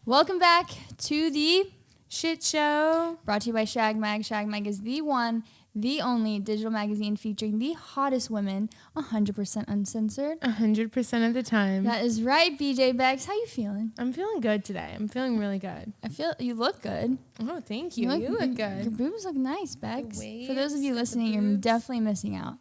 Welcome back to the Shitshow. Brought to you by Shag Mag. Shag Mag is the one, the only digital magazine featuring the hottest women, 100% uncensored. 100% of the time. That is right, BJ Bex. How you feeling? I'm feeling good today. I'm feeling really good. I feel you look good. Oh, thank you. You look good. Your boobs look nice, Bex. Waves, For those of you listening, you're definitely missing out.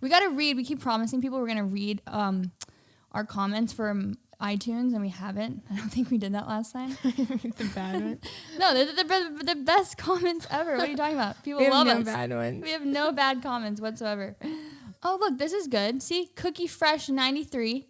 We got to read. We keep promising people we're going to read our comments from iTunes, and we haven't. I don't think we did that last time. The bad one. No, they're the best comments ever. What are you talking about? People love us. We have no bad ones. We have no bad comments whatsoever. Oh, look, this is good. See, Cookie Fresh 93.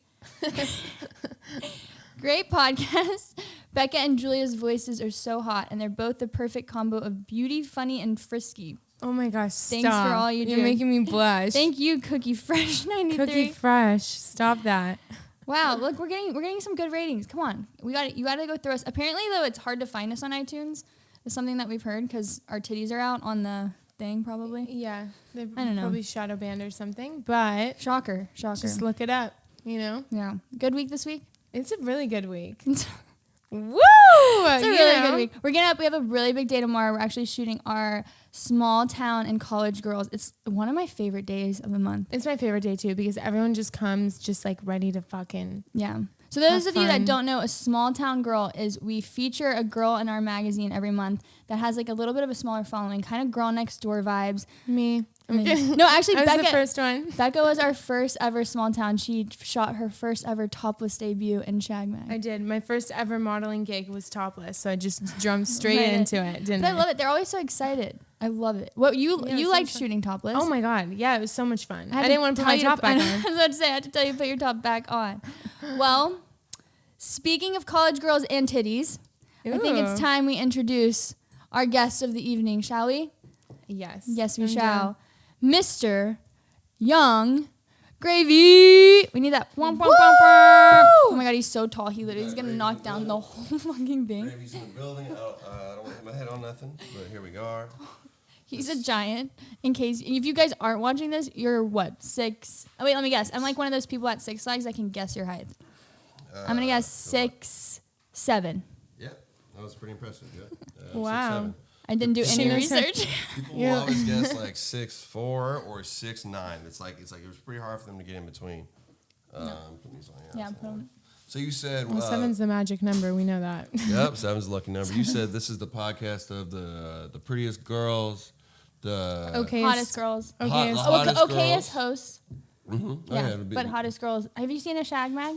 Great podcast. Becca and Julia's voices are so hot, and they're both the perfect combo of beauty, funny, and frisky. Oh my gosh, stop. Thanks for all you do. You're making me blush. Thank you, Cookie Fresh 93. Cookie Fresh. Stop that. Wow, look, we're getting some good ratings. Come on. You got to go through us. Apparently, though, it's hard to find us on iTunes. It's something that we've heard because our titties are out on the thing, probably. Yeah. They're I don't know. Probably shadow banned or something, but Shocker. just look it up, you know? Yeah. Good week this week? It's a really good week. Woo! It's a really good week. We have a really big day tomorrow. We're actually shooting our small town and college girls. It's one of my favorite days of the month. It's my favorite day too because everyone just comes just like ready to fucking So those of you that don't know, a small town girl is we feature a girl in our magazine every month that has like a little bit of a smaller following, kind of girl next door vibes. Me. No, actually, I was the first one. Becca was our first ever small town. She shot her first ever topless debut in Shag Mag. I did. My first ever modeling gig was topless, so I just jumped straight into it, didn't I? I love it. They're always so excited. I love it. What you liked shooting topless? Oh my god, yeah, it was so much fun. I didn't want to put my top back on. I was about to say I had to tell you to put your top back on. Well, speaking of college girls and titties, I think it's time we introduce our guest of the evening, shall we? Yes. Yes, we shall. Mr. Young Gravy. We need that. Womp, womp, womp, womp. Oh my god, he's so tall. He's going to knock down the whole fucking thing. Gravy's in the building. I don't want to hit my head on nothing, but here we go. He's a giant. In case, if you guys aren't watching this, you're what, 6? Oh, wait, let me guess. I'm like one of those people at Six Flags that can guess your height. I'm going to guess 6'7". Yeah, that was pretty impressive. Yeah. Wow. 6'7". I didn't do any research. People will always guess like 6'4" or 6'9". It's like it was pretty hard for them to get in between. Put these on, Yeah, put them. So you said... Well, 7's the magic number. We know that. Yep, 7's the lucky number. You said this is the podcast of the prettiest girls, the... Hottest girls. Okayest hosts. Mm-hmm. Yeah, but hottest girls. Have you seen a Shag Mag?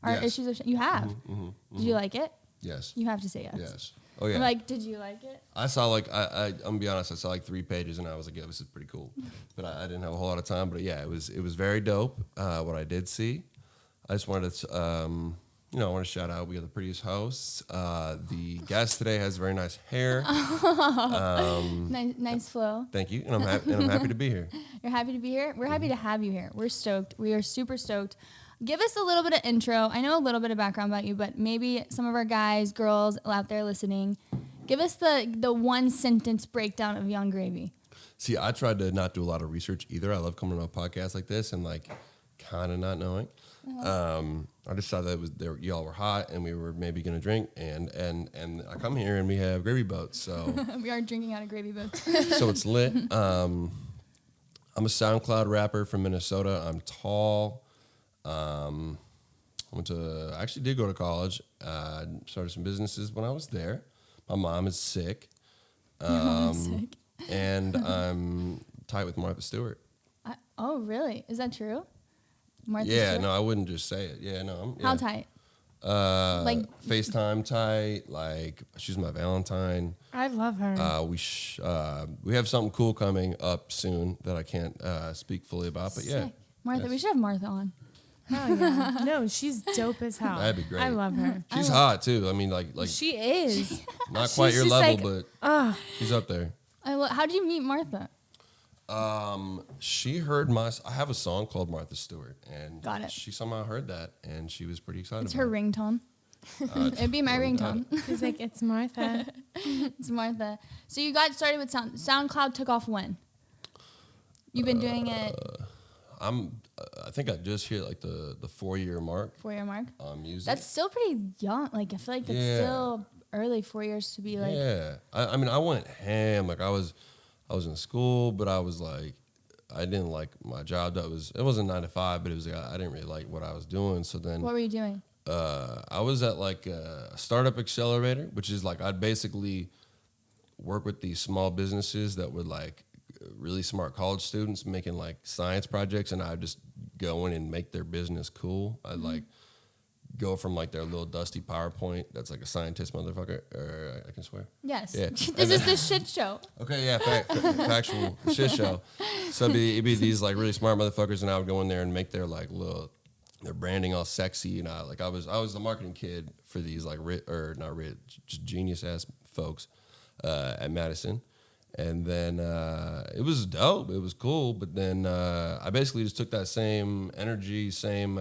Or yes. Issues of You have? Mm-hmm. Did you like it? Yes. You have to say yes. Yes. Oh, yeah. I'm like, did you like it? I saw I'm gonna be honest, I saw like 3 pages and I was like, yeah, this is pretty cool. But I didn't have a whole lot of time. But yeah, it was very dope. What I did see. I just wanted to, I want to shout out, we got the prettiest hosts. The guest today has very nice hair. Nice flow. Thank you. And I'm happy to be here. You're happy to be here? We're happy to have you here. We're stoked. We are super stoked. Give us a little bit of intro. I know a little bit of background about you, but maybe some of our guys, girls out there listening, give us the one sentence breakdown of Young Gravy. See, I tried to not do a lot of research either. I love coming on a podcast like this and like kind of not knowing. I just saw that y'all were hot and we were maybe gonna drink and I come here and we have gravy boats. So we are drinking out of gravy boats. So it's lit. I'm a SoundCloud rapper from Minnesota. I'm tall. I actually did go to college. Started some businesses when I was there. My mom is sick. Your mom is sick. And I'm tight with Martha Stewart. Oh, really? Is that true? Martha Stewart? No, I wouldn't just say it. Yeah, no. How tight? Like FaceTime tight. Like she's my Valentine. I love her. We have something cool coming up soon that I can't speak fully about. But yeah, Martha. Yes. We should have Martha on. Hell yeah. No, she's dope as hell. That'd be great. I love her. She's hot too. I mean, like she is. Not quite your level, but she's up there. How did you meet Martha? She heard I have a song called Martha Stewart, and Got it. She somehow heard that, and she was pretty excited. It's her ringtone. It'd be my ringtone. She's like, it's Martha. It's Martha. So you got started with SoundCloud. Took off when? You've been doing it. I think I just hit like the 4-year mark. 4-year mark. On music. That's still pretty young. Like I feel like it's still early 4 years to be like. Yeah, I mean I went ham. Like I was in school, but I was like I didn't like my job. It wasn't 9 to 5, but it was like I didn't really like what I was doing. So then What were you doing? I was at like a startup accelerator, which is like I'd basically work with these small businesses that would like really smart college students making like science projects, and I'd just go in and make their business cool. I'd like go from like their little dusty PowerPoint that's like a scientist motherfucker, or I can swear. Yes. Yeah. This is the shit show. Okay, yeah, factual shit show. So it'd be these like really smart motherfuckers, and I would go in there and make their like their branding all sexy, and I was the marketing kid for these like just genius ass folks at Madison. And then it was dope. It was cool. But then I basically just took that same energy, same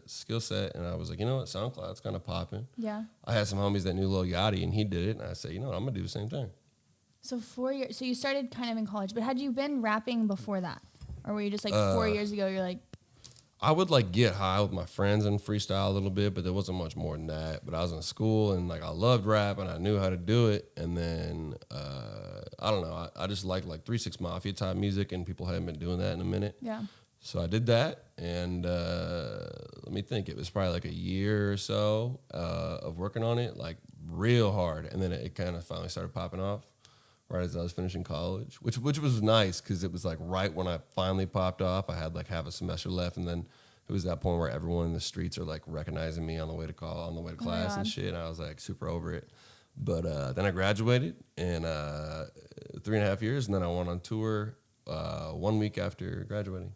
skill set, and I was like, you know what? SoundCloud's kind of popping. Yeah. I had some homies that knew Lil Yachty, and he did it. And I said, you know what? I'm going to do the same thing. So 4 years. So you started kind of in college, but had you been rapping before that? Or were you just like 4 years ago, you're like... I would like get high with my friends and freestyle a little bit, but there wasn't much more than that. But I was in school and like I loved rap and I knew how to do it. And then I don't know, I just liked like 3 6 Mafia type music, and people hadn't been doing that in a minute. Yeah. So I did that, and let me think. It was probably like a year or so of working on it, like real hard, and then it kind of finally started popping off right as I was finishing college, which was nice because it was like right when I finally popped off. I had like half a semester left, and then it was that point where everyone in the streets are like recognizing me on the way to class and shit. And I was like super over it. But then I graduated in 3.5 years, and then I went on tour 1 week after graduating.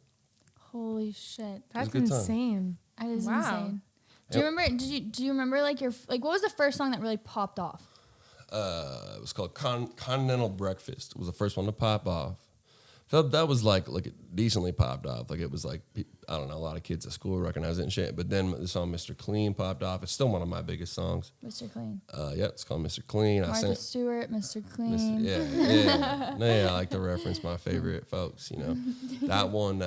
Holy shit. That's insane. That is Wow. insane. Do you remember? Do you remember like what was the first song that really popped off? It was called Continental Breakfast. It was the first one to pop off. Felt that was like it decently popped off. Like it was like, I don't know, a lot of kids at school recognized it and shit. But then the song Mr. Clean popped off. It's still one of my biggest songs. Mr. Clean. Yeah, it's called Mr. Clean. Martha Stewart, Mr. Clean. Yeah. I like to reference my favorite folks, you know. That one We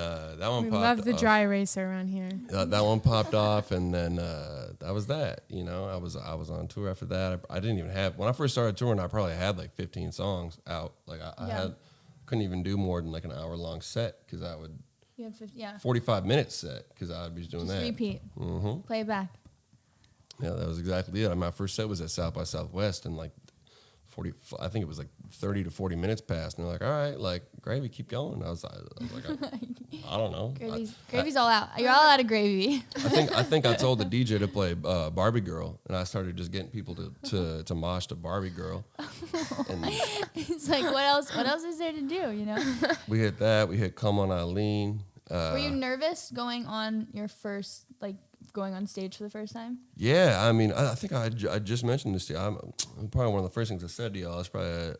popped love the off. dry eraser around here. That one popped off, and then that was that. You know, I was on tour after that. I didn't even have, when I first started touring, I probably had like 15 songs out. Like I couldn't even do more than like an hour-long set because I would. You had 50, 45-minute set because I would be doing just that. Repeat. Mm-hmm. Play it back. Yeah, that was exactly it. My first set was at South by Southwest, and like 40, I think it was like 30 to 40 minutes passed, and they're like, "All right, like gravy, keep going." I was like, I don't know. Gravy's all out. You're all out of gravy. I think I told the DJ to play Barbie Girl, and I started just getting people to mosh to Barbie Girl. And It's like, what else? What else is there to do? You know. we hit that. We hit Come On Eileen. Were you nervous going on your first, like, going on stage for the first time? Yeah, I mean, I think I just mentioned this to you. I'm probably one of the first things I said to y'all. It's probably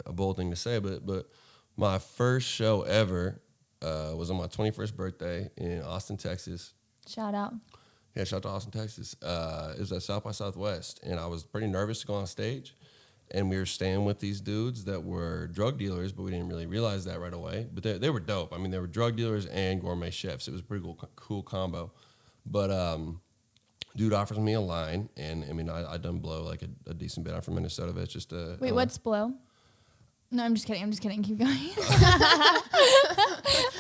a bold thing to say, but my first show ever was on my 21st birthday in Austin, Texas. Shout out. Yeah, shout out to Austin, Texas. It was at South by Southwest, and I was pretty nervous to go on stage. And we were staying with these dudes that were drug dealers, but we didn't really realize that right away. But they were dope. I mean, they were drug dealers and gourmet chefs. It was a pretty cool combo. But dude offers me a line, and I mean, I done blow like a decent bit. I'm from Minnesota, but it's just a... Wait, what's blow? No, I'm just kidding. Keep going.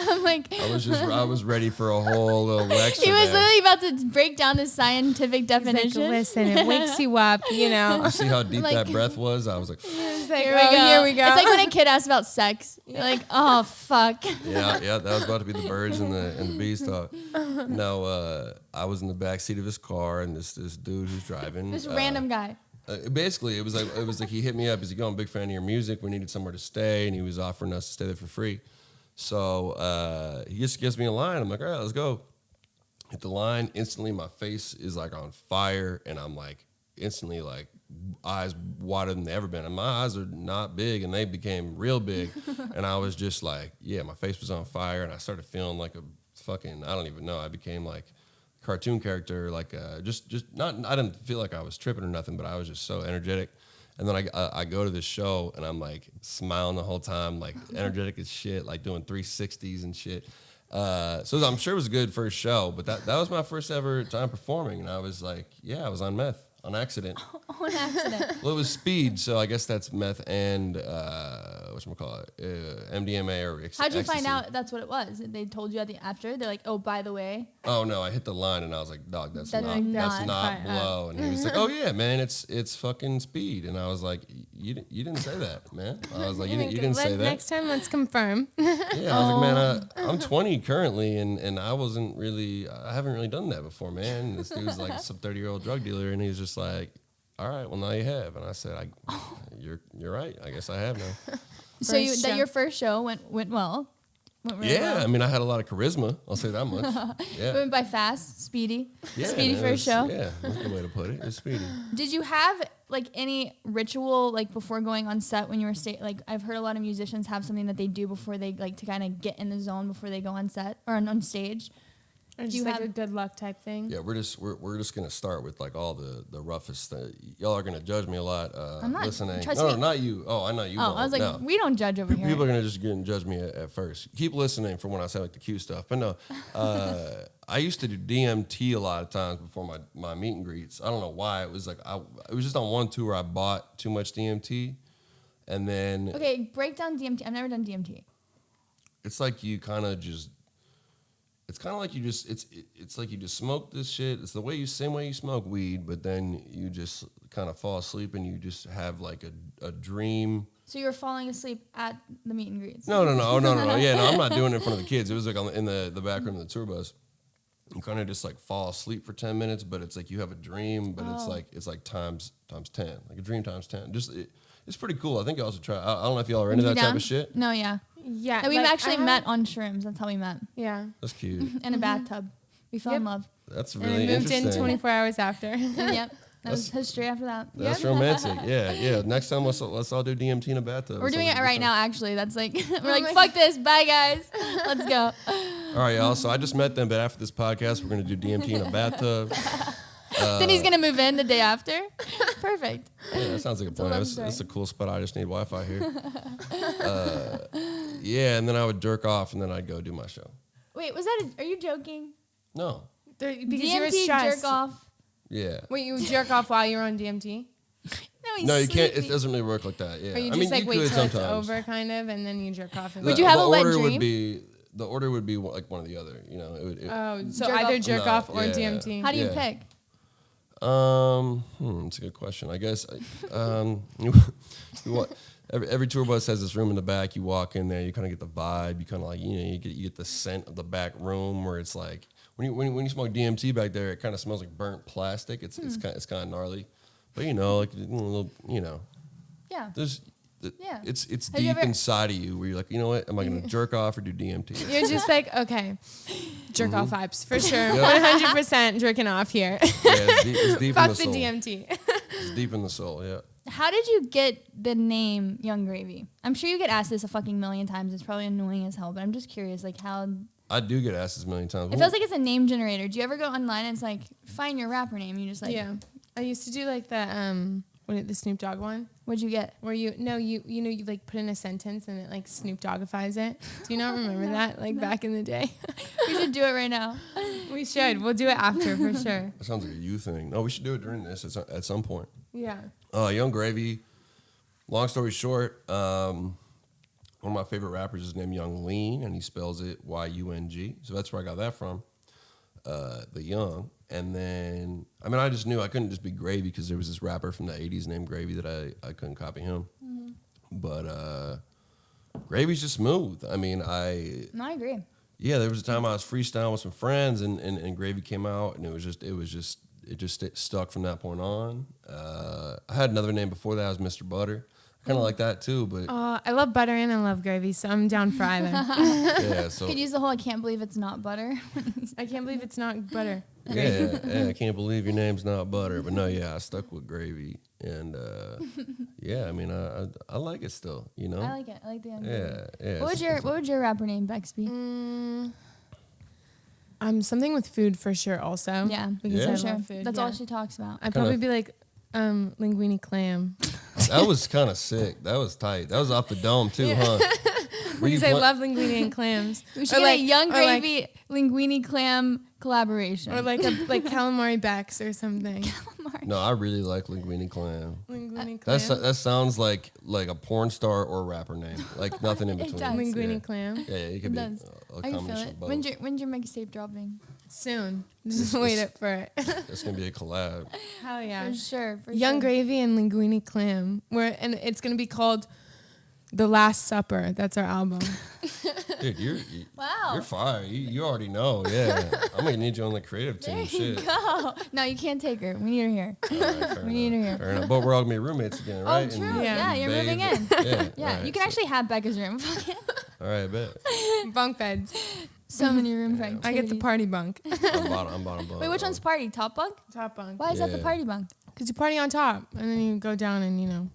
I'm like... I was ready for a whole little lecture. He was there. literally about to break down the scientific definition. Like, listen, it wakes you up, you know. You see how deep Like- that breath was? I was like... It's like, Here here we go. It's like when a kid asks about sex. You're like, oh, fuck. Yeah, that was about to be the birds and the bees talk. No, I was in the back seat of his car, and this dude who's driving. This random guy. Basically, it was like he hit me up. He's like, "Yo, I'm a big fan of your music. We needed somewhere to stay," and he was offering us to stay there for free. So he just gives me a line. I'm like, "All right, let's go." Hit the line. Instantly, my face is like on fire, and I'm like instantly like eyes wider than they ever been. And my eyes are not big, and they became real big. And I was just like, yeah, my face was on fire, and I started feeling like a fucking, I don't even know. I became like cartoon character, like just not. I didn't feel like I was tripping or nothing, but I was just so energetic. And then I go to this show, and I'm like smiling the whole time, like energetic as shit, like doing 360s and shit. So I'm sure it was a good first show, but that was my first ever time performing, and I was like, yeah, I was on meth on accident. On accident. Well, it was speed, so I guess that's meth and whatchamacallit, MDMA or How'd you ecstasy. find out that's what it was? They told you at the after? They're like, oh, by the way. Oh no, I hit the line and I was like, dog, that's That's not not blow. And he was like, oh yeah, man, it's fucking speed. And I was like, you didn't say that, man. I was like, you didn't say that. Next time, let's confirm. Yeah, I was like, man, I'm 20 currently, and I haven't really done that before, man. And this dude's like some 30-year-old drug dealer, and he's just like, all right, well now you have. And I said, you're right. I guess I have now. So your first show went well. Went really Yeah, well. I mean, I had a lot of charisma. I'll say that much. Yeah, Went by fast, speedy. yeah, Speedy man, first show. Yeah, that's a good way to put it. It's speedy. Did you have like any ritual like before going on set when you were like I've heard a lot of musicians have something that they do before they like to kind of get in the zone before they go on set or on stage? Or Do just you like have a good luck type thing. Yeah, we're just gonna start with like all the roughest. Y'all are gonna judge me a lot. I'm not. Listening. Trust No, me. no, not you. Oh, I know you. Oh, won't. I was like, No. we don't judge over here. People are gonna just get and judge me at first. Keep listening for when I say like the cute stuff. But no, I used to do DMT a lot of times before my meet and greets. I don't know why. It was like it was just on one tour I bought too much DMT, and then Okay, break down DMT. I've never done DMT. it's like you kind of just. It's kind of like you just it's like you just smoke this shit. It's the same way you smoke weed, but then you just kind of fall asleep and you just have like a dream. So you were falling asleep at the meet and greets. No. Yeah, no, I'm not doing it in front of the kids. It was like in the back room of the tour bus. You kind of just like fall asleep for 10 minutes, but it's like you have a dream, but it's like times 10, like a dream times 10. It's pretty cool. I think you also try. I don't know if y'all are into that type of shit. No, yeah. Yeah. And we actually met on shrooms. That's how we met. Yeah. That's cute. In a bathtub. We fell in love. That's And really I moved interesting. in 24 hours after. And yep. That was history after that. That's romantic. Yeah. Next time let's all do DMT in a bathtub. We're doing it right now, actually. That's like, we're like, my fuck this. Bye, guys. Let's go. All right, y'all. So I just met them, but after this podcast, we're going to do DMT in a bathtub. Then he's going to move in the day after. Perfect. Yeah, that sounds like a plan. love That's story. a cool spot. I just need Wi-Fi here. Yeah, and then I would jerk off, and then I'd go do my show. Wait, are you joking? No. Because you were DMT stressed. jerk off. Yeah. Wait, you would jerk off while you were on DMT? No, you can't. It sleepy. doesn't really work like that. Yeah. Or you I just mean, like you wait could till it's sometimes. over, kind of, and then you jerk off? Would you have a wet order dream? The order would be like one or the other. You know. So Jerk either off? jerk No, off or yeah. DMT. How do you Yeah. pick? It's a good question. I guess. Every tour bus has this room in the back. You walk in there, you kind of get the vibe. You kind of like you get the scent of the back room where it's like when you smoke DMT back there, it kind of smells like burnt plastic. It's kind of gnarly, but like a little Yeah. there's. Yeah. It's Have you deep ever- inside of you where you're like, you know what? Am I going to jerk off or do DMT? You're just like, okay, jerk off vibes for sure. Yep. 100% jerking off here. Yeah, it's deep in Fuck the the soul. DMT. It's deep in the soul. Yeah. How did you get the name Young Gravy? I'm sure you get asked this a fucking million times. It's probably annoying as hell, but I'm just curious, like how... I do get asked this a million times. It feels like it's a name generator. Do you ever go online and it's like, find your rapper name? You just like... Yeah. I used to do like the Snoop Dogg one. What'd you get? Where you like put in a sentence and it like Snoop Doggifies it. Do you not remember that? Like back in the day? We should do it right now. We should. We'll do it after for sure. That sounds like a you thing. No, we should do it during this at some point. Yeah. Young Gravy. Long story short, one of my favorite rappers is named Young Lean, and he spells it Y-U-N-G. So that's where I got that from. The Young. And then, I just knew I couldn't just be Gravy because there was this rapper from the 80s named Gravy that I couldn't copy him. Mm-hmm. But Gravy's just smooth. No, I agree. Yeah, there was a time I was freestyling with some friends and Gravy came out and it just stuck from that point on. I had another name before that. I was Mr. Butter. I kind of like that too, but I love butter and I love gravy, so I'm down for either. yeah. So Could use the whole I can't believe it's not butter. I can't believe it's not butter. yeah, I can't believe your name's not Butter, but no, yeah, I stuck with Gravy, and yeah, I like it still, I like it. I like the Young Yeah, yeah. What would your rapper name, Bexby? Something with food for sure also. Yeah, because Yeah. I for sure. love food. That's yeah. all she talks about. I'd probably be like linguine clam. That was kind of sick. That was tight. That was off the dome too, huh? Because I love linguine and clams. We should get a Young Gravy linguine clam collaboration. Or like calamari Becks or something. Calamari. No, I really like linguine clam. Linguine clam. That sounds like a porn star or rapper name. Like nothing in between. does. Linguine clam. Yeah, it could be a I can feel combination it. of both. When's your mixtape dropping? Soon. Just wait up for it. It's gonna be a collab. Hell yeah. For sure. Young Gravy and Linguine Clam. And it's gonna be called The Last Supper. That's our album. Dude, you're Wow. you're fire. You already know. Yeah, I'm gonna need you on the creative team. There Shit. you go. No, you can't take her. We need her here. All right, fair We need her here. Fair enough. But we're all gonna be roommates again, right? Oh, true. And Yeah, you're bathe moving in. and- Yeah. Yeah, all right, you can so- actually have Becca's room. All right, bet. Bunk beds. So many room for I get the activities. party bunk. I'm bottom bunk. Wait, which one's party? Top bunk? Top bunk. Why is that the Yeah. party bunk? Because you party on top. And then you go down and,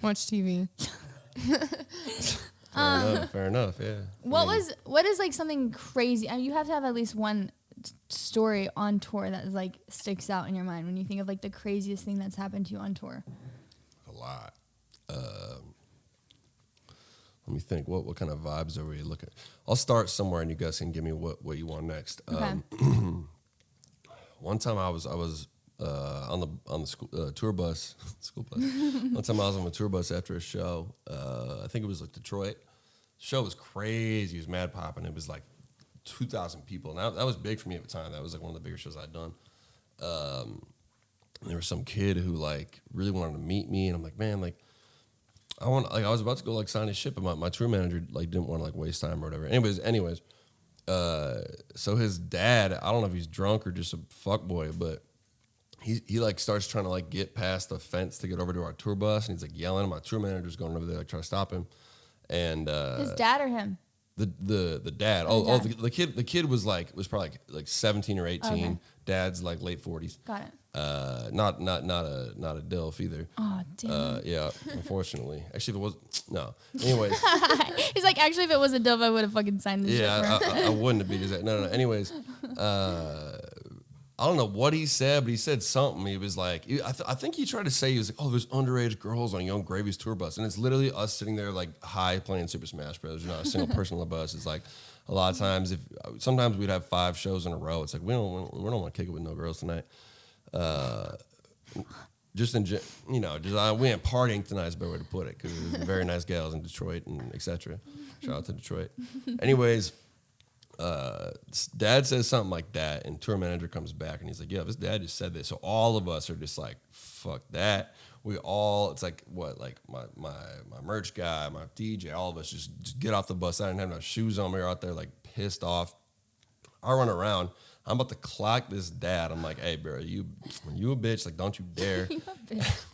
watch TV. Fair enough. Yeah. What is like something crazy? I mean, you have to have at least one story on tour that is like sticks out in your mind when you think of like the craziest thing that's happened to you on tour. A lot. Let me think. What kind of vibes are we looking? I'll start somewhere, and you guys can give me what you want next. Okay. One time I was on the school tour bus, school bus. One time I was on a tour bus after a show. I think it was like Detroit. The show was crazy. It was mad popping. It was like 2,000 people, and that was big for me at the time. That was like one of the bigger shows I'd done. And there was some kid who like really wanted to meet me, and I'm like, man, like I was about to go like sign his shit, but my tour manager like didn't want to like waste time or whatever. Anyways, so his dad, I don't know if he's drunk or just a fuckboy, but he like starts trying to like get past the fence to get over to our tour bus, and he's like yelling. My tour manager's going over there like trying to stop him, and His dad or him? the dad. The kid was probably like 17 or 18. Okay. Dad's like late 40s. Got it. Not a DILF either. Oh damn. Yeah, unfortunately. Actually, if it was no. Anyways, He's like, actually, if it was a dove, I would have fucking signed this shit for him. I wouldn't have beat his ass. No. Anyways, I don't know what he said, but he said something. He was like, I think he tried to say, he was like, oh, there's underage girls on Young Gravy's tour bus. And it's literally us sitting there like high playing Super Smash Bros. There's not a single person on the bus. It's like a lot of times, sometimes we'd have 5 shows in a row. It's like, we don't want to kick it with no girls tonight. We ain't partying tonight is a better way to put it, because there's very nice gals in Detroit and etc. Shout out to Detroit. Anyways, dad says something like that, and tour manager comes back and he's like, yeah, this dad just said this. So all of us are just like, fuck that. It's like my merch guy, my DJ, all of us just get off the bus. I didn't have no shoes on. We were out there like pissed off. I run around. I'm about to clock this dad. I'm like, hey, bro, you a bitch. Like, don't you dare. You a bitch.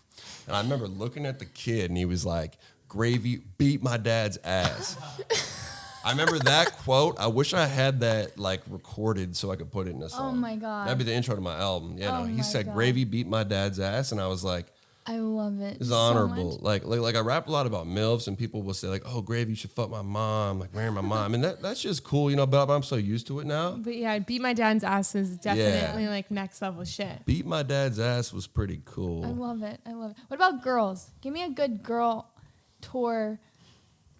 And I remember looking at the kid, and he was like, Gravy beat my dad's ass. I remember that quote. I wish I had that like recorded so I could put it in a song. Oh my God. That'd be the intro to my album. Oh He my said God. Gravy beat my dad's ass, and I was like, I love it. it's so honorable. much. Like I rap a lot about MILFs, and people will say like, oh, Gravy, you should fuck my mom, like marry my mom. And that's just cool, but I'm so used to it now. But yeah, beat my dad's ass is definitely like next level shit. Beat my dad's ass was pretty cool. I love it. What about girls? Give me a good girl tour,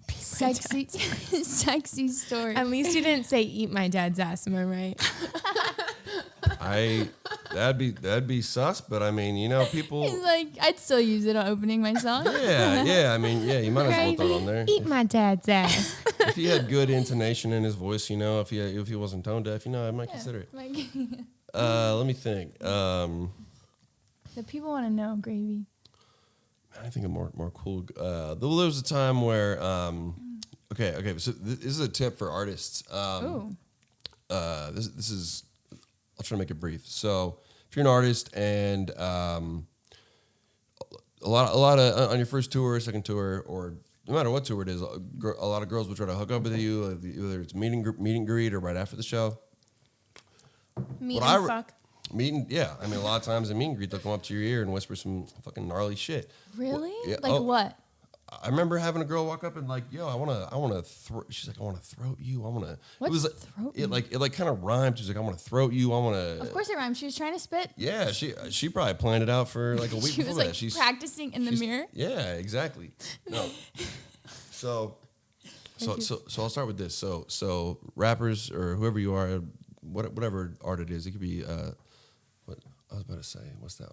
sexy story. At least you didn't say eat my dad's ass, am I right? That'd be sus, but I mean, people. He's like, I'd still use it on opening my song. Yeah. I mean, yeah, you might as well throw it on there. Eat my dad's ass. If he had good intonation in his voice, if he wasn't tone deaf, I might consider it. Let me think. The people want to know, Gravy. I think of more cool. There was a time where. Okay. So this is a tip for artists. Ooh. This is. I'll try to make it brief. So if you're an artist and a lot of on your first tour, second tour, or no matter what tour it is, a lot of girls will try to hook up with you, whether it's meet and greet or right after the show. Meet and fuck. I mean, a lot of times in meet and greet, they'll come up to your ear and whisper some fucking gnarly shit. Really? Yeah, What? I remember having a girl walk up and like, yo, I wanna throat. She's like, I wanna throat you. It was like, throat it like kind of rhymed. She's like, I wanna throat you. Of course it rhymes. She was trying to spit. Yeah, she probably planned it out for like a week She before was that. like She's practicing in the mirror. Yeah, exactly. No. So So I'll start with this. So rappers or whoever you are, whatever art it is, it could be. What I was about to say, what's that?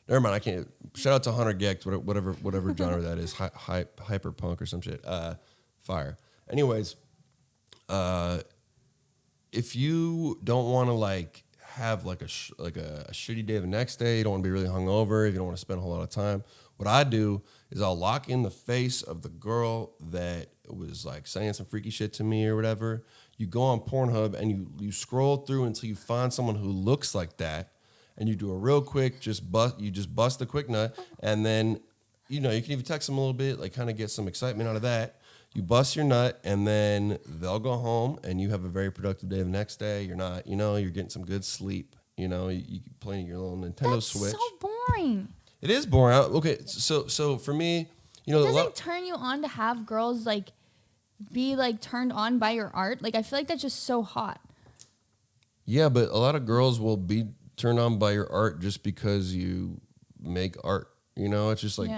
Never mind. I can't. Shout out to Hunter Gex, whatever genre that is, hyper punk or some shit. Fire. Anyways, if you don't want to like have like a shitty day the next day, you don't want to be really hungover, if you don't want to spend a whole lot of time, what I do is I'll lock in the face of the girl that was like saying some freaky shit to me or whatever. You go on Pornhub and you scroll through until you find someone who looks like that, and you do a real quick bust the quick nut, and then you can even text them a little bit, like kind of get some excitement out of that. You bust your nut, and then they'll go home, and you have a very productive day the next day. You're not, you're getting some good sleep. You playing your little Nintendo Switch. That's so boring. It is boring. Okay, so for me, it doesn't turn you on to have girls like be like turned on by your art. Like I feel like that's just so hot. Yeah, but a lot of girls will be turned on by your art just because you make art. It's just like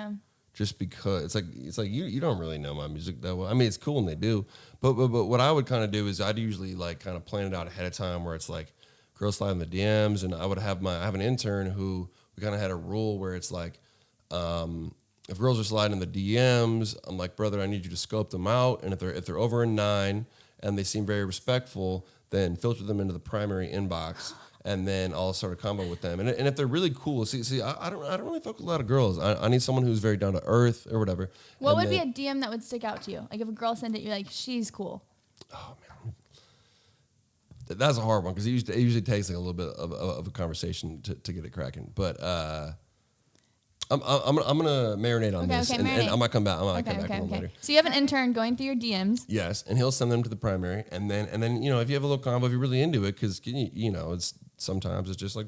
just because it's like you don't really know my music that well. I mean, it's cool and they do, but what I would kind of do is I'd usually like kind of plan it out ahead of time where it's like girls slide in the DMs, and I have an intern who we kind of had a rule where it's like if girls are sliding in the DMs, I'm like, brother, I need you to scope them out, and if they're over a 9 and they seem very respectful, then filter them into the primary inbox. And then I'll start a combo with them. And if they're really cool, I don't really fuck with a lot of girls. I need someone who's very down to earth or whatever. What would be a DM that would stick out to you? Like if a girl sent it, you're like, she's cool. Oh man, that's a hard one because it usually takes like a little bit of a conversation to get it cracking. But I'm gonna marinate on this, and I might come back. I might come back a little later. So you have an intern going through your DMs. Yes, and he'll send them to the primary, and then if you have a little combo, if you're really into it, because it's sometimes it's just like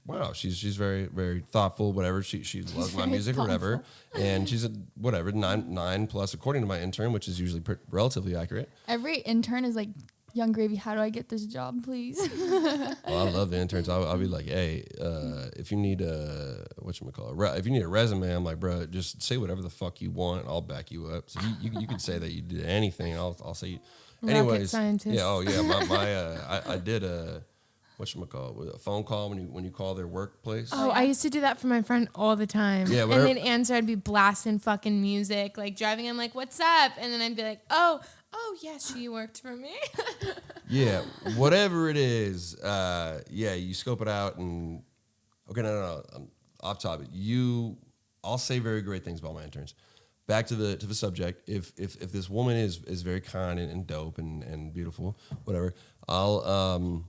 wow, she's very very thoughtful, whatever. She loves my music or whatever, and she's a whatever 9 plus according to my intern, which is usually relatively accurate. Every intern is like, young gravy, how do I get this job, please? Well, I love the interns. I'll be like, hey, if you need if you need a resume, I'm like, bro, just say whatever the fuck you want, and I'll back you up. So you could say that you did anything, I'll say. Anyways, rocket scientist. Yeah, oh yeah, I did a phone call when you call their workplace. Oh, I used to do that for my friend all the time. Yeah, and they'd answer, I'd be blasting fucking music, like driving. I'm like, what's up? And then I'd be like, oh yes, she worked for me. Yeah, whatever it is, you scope it out and no, I'm off topic. I'll say very great things about my interns. Back to the subject. If this woman is very kind and dope and beautiful, whatever, I'll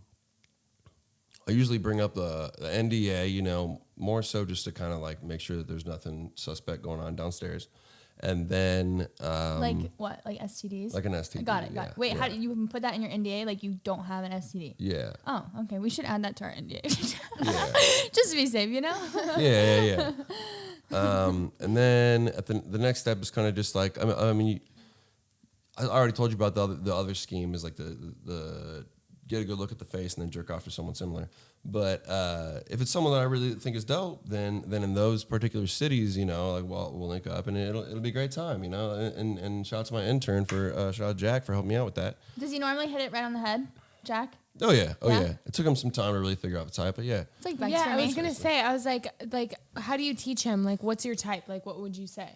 usually bring up the NDA, more so just to kind of like make sure that there's nothing suspect going on downstairs. And then like what? Like STDs? Like an STD. Got it. Wait, how do you can put that in your NDA? Like you don't have an STD? Yeah. Oh, okay. We should add that to our NDA. Yeah. Just to be safe, Yeah. And then at the next step is kind of just like I already told you about the other scheme is like the get a good look at the face and then jerk off to someone similar. But if it's someone that I really think is dope, then in those particular cities, we'll link up and it'll be a great time, And shout out to my intern shout out Jack for helping me out with that. Does he normally hit it right on the head, Jack? Oh yeah. It took him some time to really figure out the type, but yeah. It's like Vex for I me. was gonna say, I was like, how do you teach him? Like, what's your type? Like, what would you say?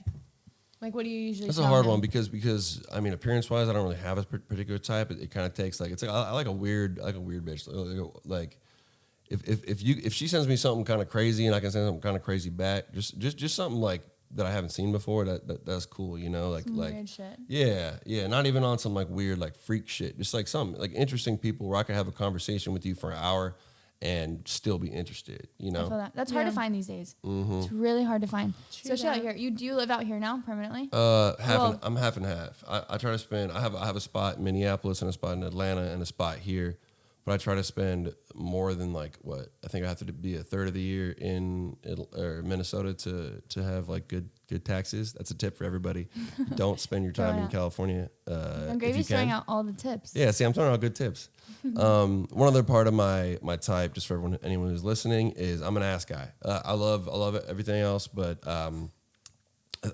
Like, what do you usually? That's a hard one because I mean, appearance wise, I don't really have a particular type. It kind of takes I like a weird bitch. Like if she sends me something kind of crazy and I can send something kind of crazy back, just something like that I haven't seen before. That's cool, Some weird shit. Yeah. Not even on some like weird like freak shit. Just like something like interesting people where I could have a conversation with you for an hour and still be interested, I feel that. That's hard to find these days. Mm-hmm. It's really hard to find. Especially out here. Do you live out here now permanently? I'm half and half. I try to spend. I have a spot in Minneapolis and a spot in Atlanta and a spot here, but I try to spend more than I think I have to be a third of the year in Minnesota to have like good taxes. That's a tip for everybody. Don't spend your time in California. Gravy's throwing out all the tips. Yeah, see, I'm throwing out good tips. One other part of my type, just for anyone who's listening, is I'm an ass guy. I love everything else, but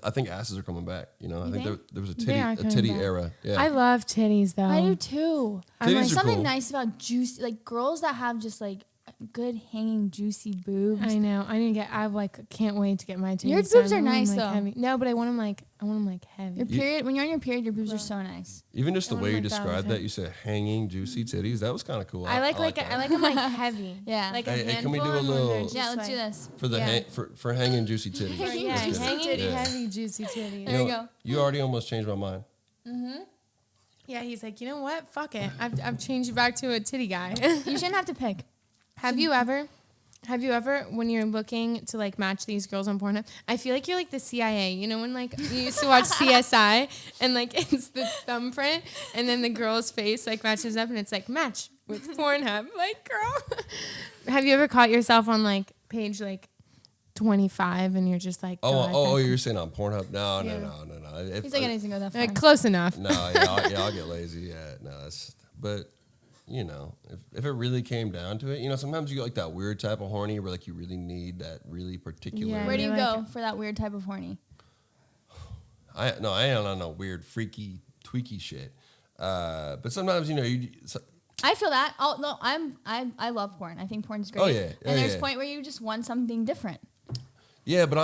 I think asses are coming back. You know, I think think? there was a They are coming titty back. era. Yeah. I love titties though. I do too. Titties There's are something cool. nice about juicy, like girls that have just like good hanging juicy boobs. I know. I need to get. I like can't wait to get my titties. Your boobs done. are I want 'em, nice, like, though. heavy. No, but I want them like heavy. Your period, when you're on your period, your boobs are so nice. Even just the I way you wanna make that all described the that, you said hanging juicy titties. That was kind of cool. I like that. them like heavy. Yeah. Like a Hey, handful. can we do a and when they're little- just Yeah, let's like, do this. for the Yeah. for hanging juicy titties. Yeah, Let's do that. hanging Yeah. heavy juicy titties. There you know, go. You already almost changed my mind. Yeah, he's like, you know what? Fuck it. I've changed you back to a titty guy. You shouldn't have to pick. Have you ever, when you're looking to like match these girls on Pornhub, I feel like you're like the CIA. You know when like you used to watch CSI and like it's the thumbprint and then the girl's face like matches up and it's like match with Pornhub. Like, girl, have you ever caught yourself on like page like 25 and you're just like, God, Oh, that- you're saying on Pornhub? No. If, He's like, anything go that far. like close enough. No, I'll get lazy. Yeah, no, but you know, if it really came down to it, you know, sometimes you get like that weird type of horny where like you really need that really particular. Yeah. Where do you You're go like- for that weird type of horny? I ain't on no weird freaky tweaky shit. But sometimes you know I feel that. Oh no, I love porn. I think porn's great. Oh, yeah. And there's yeah. a point where you just want something different. Yeah, but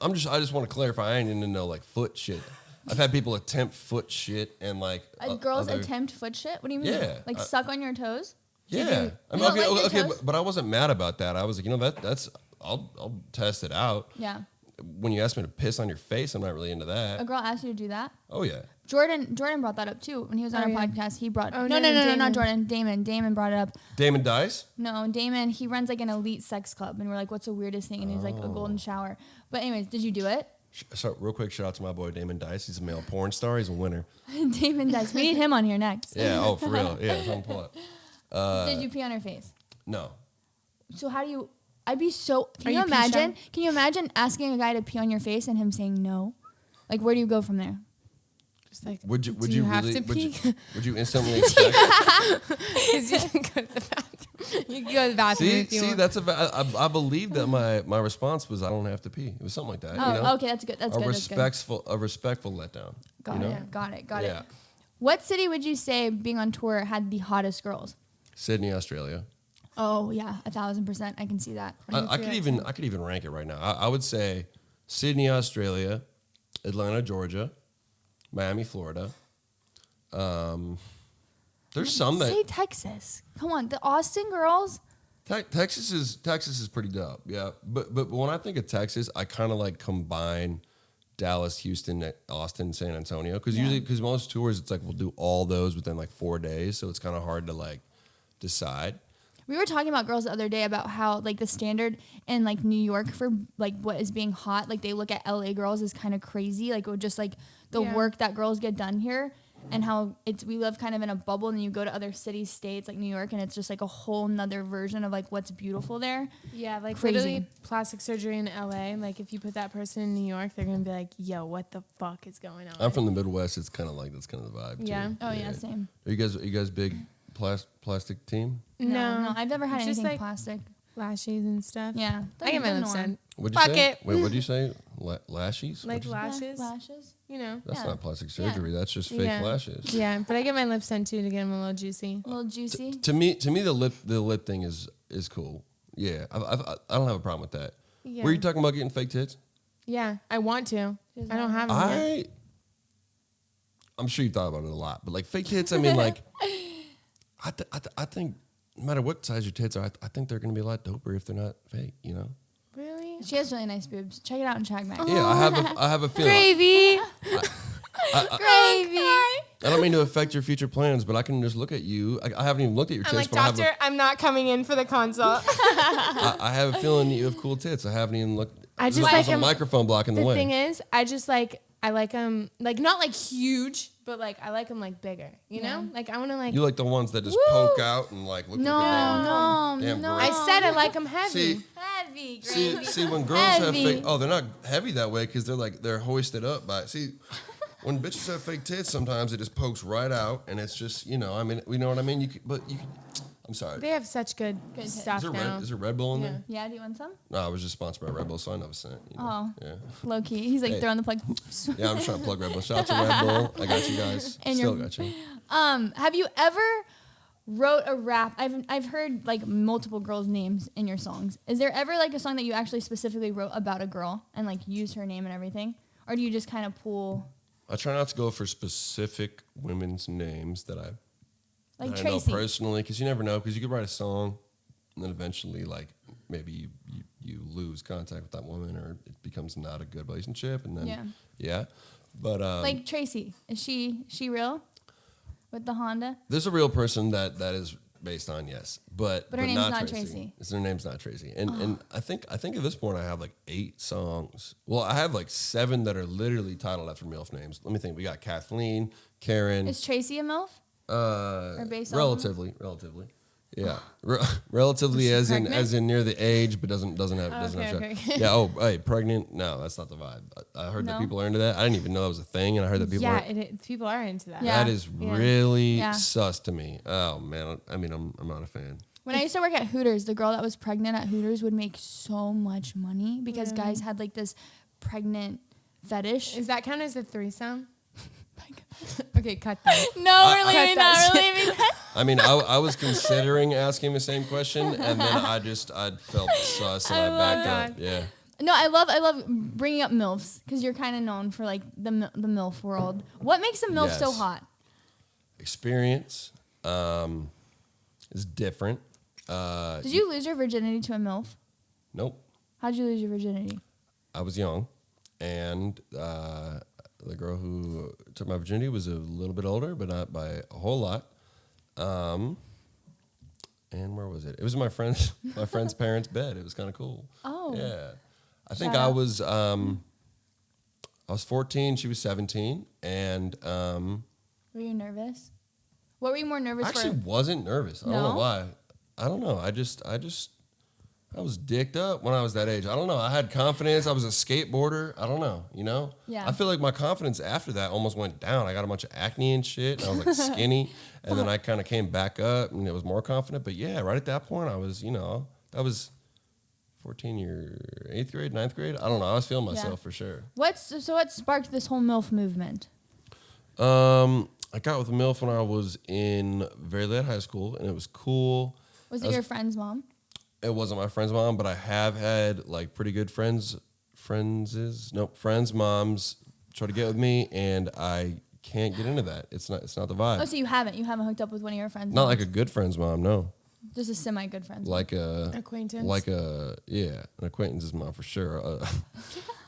I just want to clarify. I ain't into no like foot shit. I've had people attempt foot shit and like Girls other- attempt foot shit. What do you mean? Yeah, Like suck on your toes? Yeah, you I mean, don't like your okay, toes? but I wasn't mad about that. I was like, you know, that's I'll test it out. Yeah. When you ask me to piss on your face, I'm not really into A that. girl asked you to do that? Oh yeah. Jordan brought that up too when he was on Oh, our yeah. podcast. He brought Oh, no, Damon. not Jordan. Damon brought it up. Damon Dice. No, Damon, he runs like an elite sex club, and we're like, what's the weirdest thing? And he's like, a golden shower. But anyways, did you do it? So real quick, shout out to my boy Damon Dice. He's a male porn star. He's a winner. Damon does. We need him on here next. Yeah. Oh, for real. Yeah. Come pull up. Did you pee on her face? No. So how do you? I'd be so. Are you pee shy? Can you imagine asking a guy to pee on your face and him saying no? Like, where do you go from there? Just like, Would do you have really? to pee? Would you instantly expect? 'Cause you can go to the bathroom. You can go to the bathroom if you want. That's I believe that my response was I don't have to pee. It was something like that. Oh, you know? okay, that's good. That's a good. respectful letdown. Got you know? it. Got it. Yeah. What city would you say, being on tour, had the hottest girls? Sydney, Australia. Oh yeah, 1,000%. I can see that. I could even rank it right now. I would say Sydney, Australia, Atlanta, Georgia, Miami, Florida. There's some that Say Texas. Come on, the Austin girls. Texas is pretty dope. Yeah, but when I think of Texas, I kind of like combine Dallas, Houston, Austin, San Antonio because most tours it's like we'll do all those within like 4 days, so it's kind of hard to like decide. We were talking about girls the other day about how like the standard in like New York for like what is being hot, like they look at LA girls is kind of crazy, like just like the Yeah. work that girls get done here, and how we live kind of in a bubble, and you go to other cities, states like New York, and it's just like a whole nother version of like what's beautiful there. Yeah, like Crazy. literally plastic surgery in LA. Like if you put that person in New York, they're gonna be like, "Yo, what the fuck is going on?" I'm from the Midwest. It's kind of like that's kind of the vibe. Yeah. Too. Oh yeah, same. Are you guys big plastic team? No, I've never had It's just anything like plastic. lashes and stuff. Yeah, I get my the lips norm. done. What'd you Fuck say? it. Wait, what'd you say? Lashes? Like What'd you say? lashes. Lashes. You know. That's yeah. not plastic Yeah. surgery. That's just fake Yeah. lashes. Yeah, but I get my lips done too to get them a little juicy. A little juicy. To me, the lip thing is cool. Yeah, I don't have a problem with that. Yeah. Were you talking about getting fake tits? Yeah, I want to. I don't have them yet. I'm sure you thought about it a lot, but like fake tits, I mean, like, I think no matter what size your tits are, I think they're gonna be a lot doper if they're not fake. You know? Really? She has really nice boobs. Check it out and check Mac. Yeah, I have a feeling. Gravy. Gravy. I don't mean to affect your future plans, but I can just look at you. I haven't even looked at your I'm tits, like, but I have doctor, I'm not coming in for the consult. I have a feeling that you have cool tits. I haven't even looked. I just there's like a 'em- microphone blocking the The way. thing is, I like them, like, not like huge, but like, I like them like bigger, you know? Like, I want to like, You like the ones that just Woo! poke out and like look No, like a no, damn no. grape. I said I like them heavy. See, Heavy. see, when girls have Heavy. fake, they're not heavy that way because they're hoisted up by. See, when bitches have fake tits, sometimes it just pokes right out, and it's just I mean, you know what I mean. I'm sorry. They have such good Good stuff now. Is there Red Bull in there? Yeah, do you want some? No, I was just sponsored by Red Bull, so I never sent. Oh. Yeah. Low key. He's like Hey. throwing the plug. Yeah, I'm just trying to plug Red Bull. Shout out to Red Bull. I got you guys. And Still got you. Have you ever wrote a rap? I've heard like multiple girls' names in your songs. Is there ever like a song that you actually specifically wrote about a girl and like used her name and everything? Or do you just kind of pull I try not to go for specific women's names that I like I Tracy? know personally, because you never know, because you could write a song and then eventually, like, maybe you lose contact with that woman or it becomes not a good relationship. And then, yeah. But, like Tracy, is she real with the Honda? there's a real person that is based on, yes. But her name's not Tracy. Tracy. Her name's not Tracy. And I think at this point I have like 8 songs. Well, I have like 7 that are literally titled after MILF names. Let me think. We got Kathleen, Karen. Is Tracy a MILF? Or based on Relatively. Yeah, relatively as pregnant? in near the age, but doesn't have Okay. Yeah. Oh, hey, pregnant? No, that's not the vibe. I heard that people are into that. I didn't even know that was a thing, and I heard that people. People are into that. Yeah. That is really Yeah. sus to me. Oh man, I mean, I'm not a fan. When I used to work at Hooters, the girl that was pregnant at Hooters would make so much money because guys had like this pregnant fetish. Is that count as a threesome? Okay, cut that. No, we're leaving cut that that. We're leaving that. I mean, I was considering asking the same question, and then I felt sus, and I backed up. Yeah. No, I love bringing up MILFs because you're kind of known for like the MILF world. What makes a MILF so Yes. hot? Experience is different. Did you lose your virginity to a MILF? Nope. How'd you lose your virginity? I was young, and the girl who took my virginity was a little bit older, but not by a whole lot. And where was it? It was in my friend's parents' bed. It was kind of cool. Oh. Yeah. I think Shout I out. was 14, she was 17, and Were you nervous? What were you more nervous I actually for? wasn't nervous. I don't No? know why. I don't know. I was dicked up when I was that age. I don't know. I had confidence. I was a skateboarder. I don't know. You know? Yeah. I feel like my confidence after that almost went down. I got a bunch of acne and shit. And I was like skinny. And then I kind of came back up and it was more confident. But yeah, right at that point, I was, I was 14 year 8th grade, 9th grade. I don't know. I was feeling myself for sure. What sparked this whole MILF movement? I got with a MILF when I was in very late high school, and it was cool. Was it your friend's mom? It wasn't my friend's mom, but I have had like pretty good friends' moms try to get with me, and I can't get into that. It's not the vibe. Oh, so you haven't hooked up with one of your friends? Not moms? like a good friend's mom, no. Just a semi good friend. Like Acquaintance. an acquaintanc's mom for sure.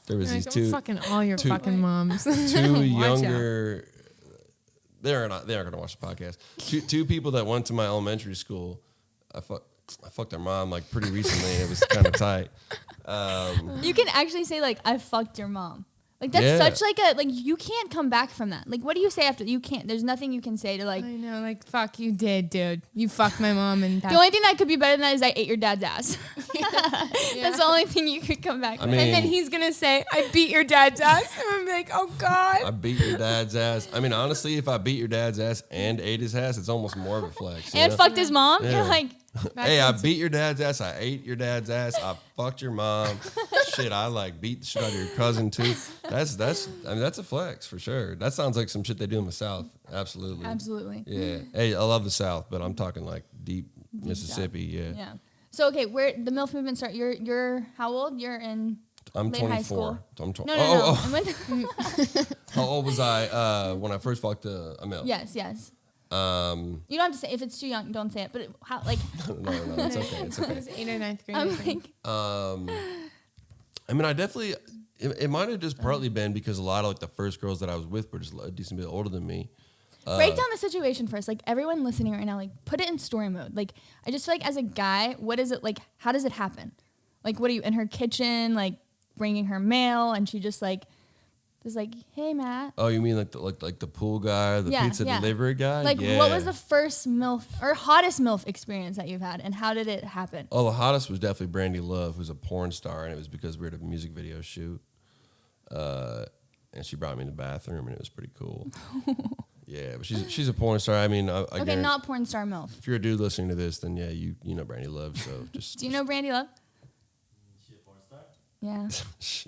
There was Like, these two fucking all your fucking moms. two younger. They aren't gonna watch the podcast. Two people that went to my elementary school. I fucked their mom like pretty recently, and it was kind of tight. You can actually say like I fucked your mom. Like that's Yeah. such like you can't come back from that. Like what do you say after? You can't. There's nothing you can say to like. I know, like, fuck, you did, dude. You fucked my mom and The only thing that could be better than that is I ate your dad's ass. That's the only thing you could come back I with. mean- and then he's gonna say, I beat your dad's ass. And I'm like, oh, God. I beat your dad's ass. I mean, honestly, if I beat your dad's ass and ate his ass, it's almost more of a flex. you And know? fucked his mom. Yeah. You're like, Hey, I beat your dad's ass. I ate your dad's ass. I fucked your mom. Shit, I like beat the shit out of your cousin too. That's a flex for sure. That sounds like some shit they do in the South. Absolutely. absolutely. Yeah. Hey, I love the South, but I'm talking like deep Mississippi. Yeah. Yeah. So okay, where the MILF movement started? You're how old? You're in I'm late high 24. school. I'm 20. No. Oh. And when- How old was I when I first fucked a MILF? yes. You don't have to say if it's too young. Don't say it. But how like No, it's okay. It's It okay. was 8th or 9th grade. I'm I think. like I mean, I definitely. It might have just partly been because a lot of like the first girls that I was with were just a decent bit older than me. break down the situation first. Like everyone listening right now, like put it in story mode. Like I just feel like as a guy, what is it like? How does it happen? Like what are you in her kitchen, like bringing her mail, and she just like hey Matt. Oh, you mean like the pool guy, the pizza delivery guy? Like Yeah. what was the first MILF or hottest MILF experience that you've had, and how did it happen? Oh, the hottest was definitely Brandy Love, who's a porn star, and it was because we were at a music video shoot. And she brought me in the bathroom, and it was pretty cool. Yeah, but she's a porn star. I mean, I Okay, not porn star MILF. if you're a dude listening to this, then yeah, you know Brandy Love. So just Do you know Brandy Love? She a porn star? Yeah.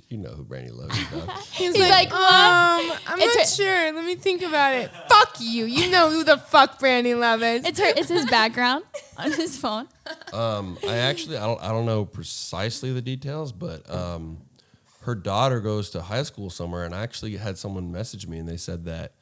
you know who Brandy Love is. Dog. He's like, I'm It's not her- sure. Let me think about it. Fuck you. You know who the fuck Brandy Love is. It's his background on his phone. I don't know precisely the details, but her daughter goes to high school somewhere, and I actually had someone message me, and they said that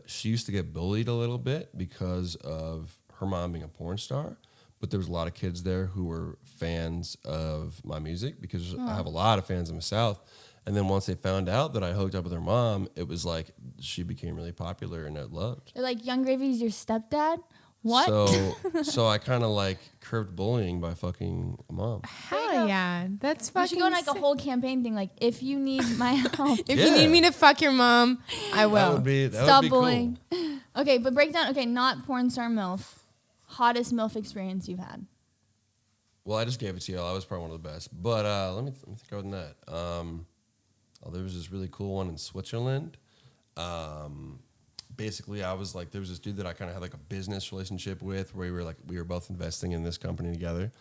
she used to get bullied a little bit because of her mom being a porn star, but there was a lot of kids there who were fans of my music because I have a lot of fans in the South. And then once they found out that I hooked up with her mom, it was like she became really popular and loved. They're like, Young Gravy's your stepdad? What? So I kind of like curbed bullying by fucking a mom. Hell yeah. That's You fucking should go on like a sick. whole campaign thing, like, if you need my help, If you need me to fuck your mom, I That will. would be stop cool. bullying. Okay, but break down, not porn star MILF. Hottest MILF experience you've had. Well, I just gave it to you. I was probably one of the best. But let me think other than that. There was this really cool one in Switzerland. Basically, I was like, there was this dude that I kind of had like a business relationship with, where we were both investing in this company together.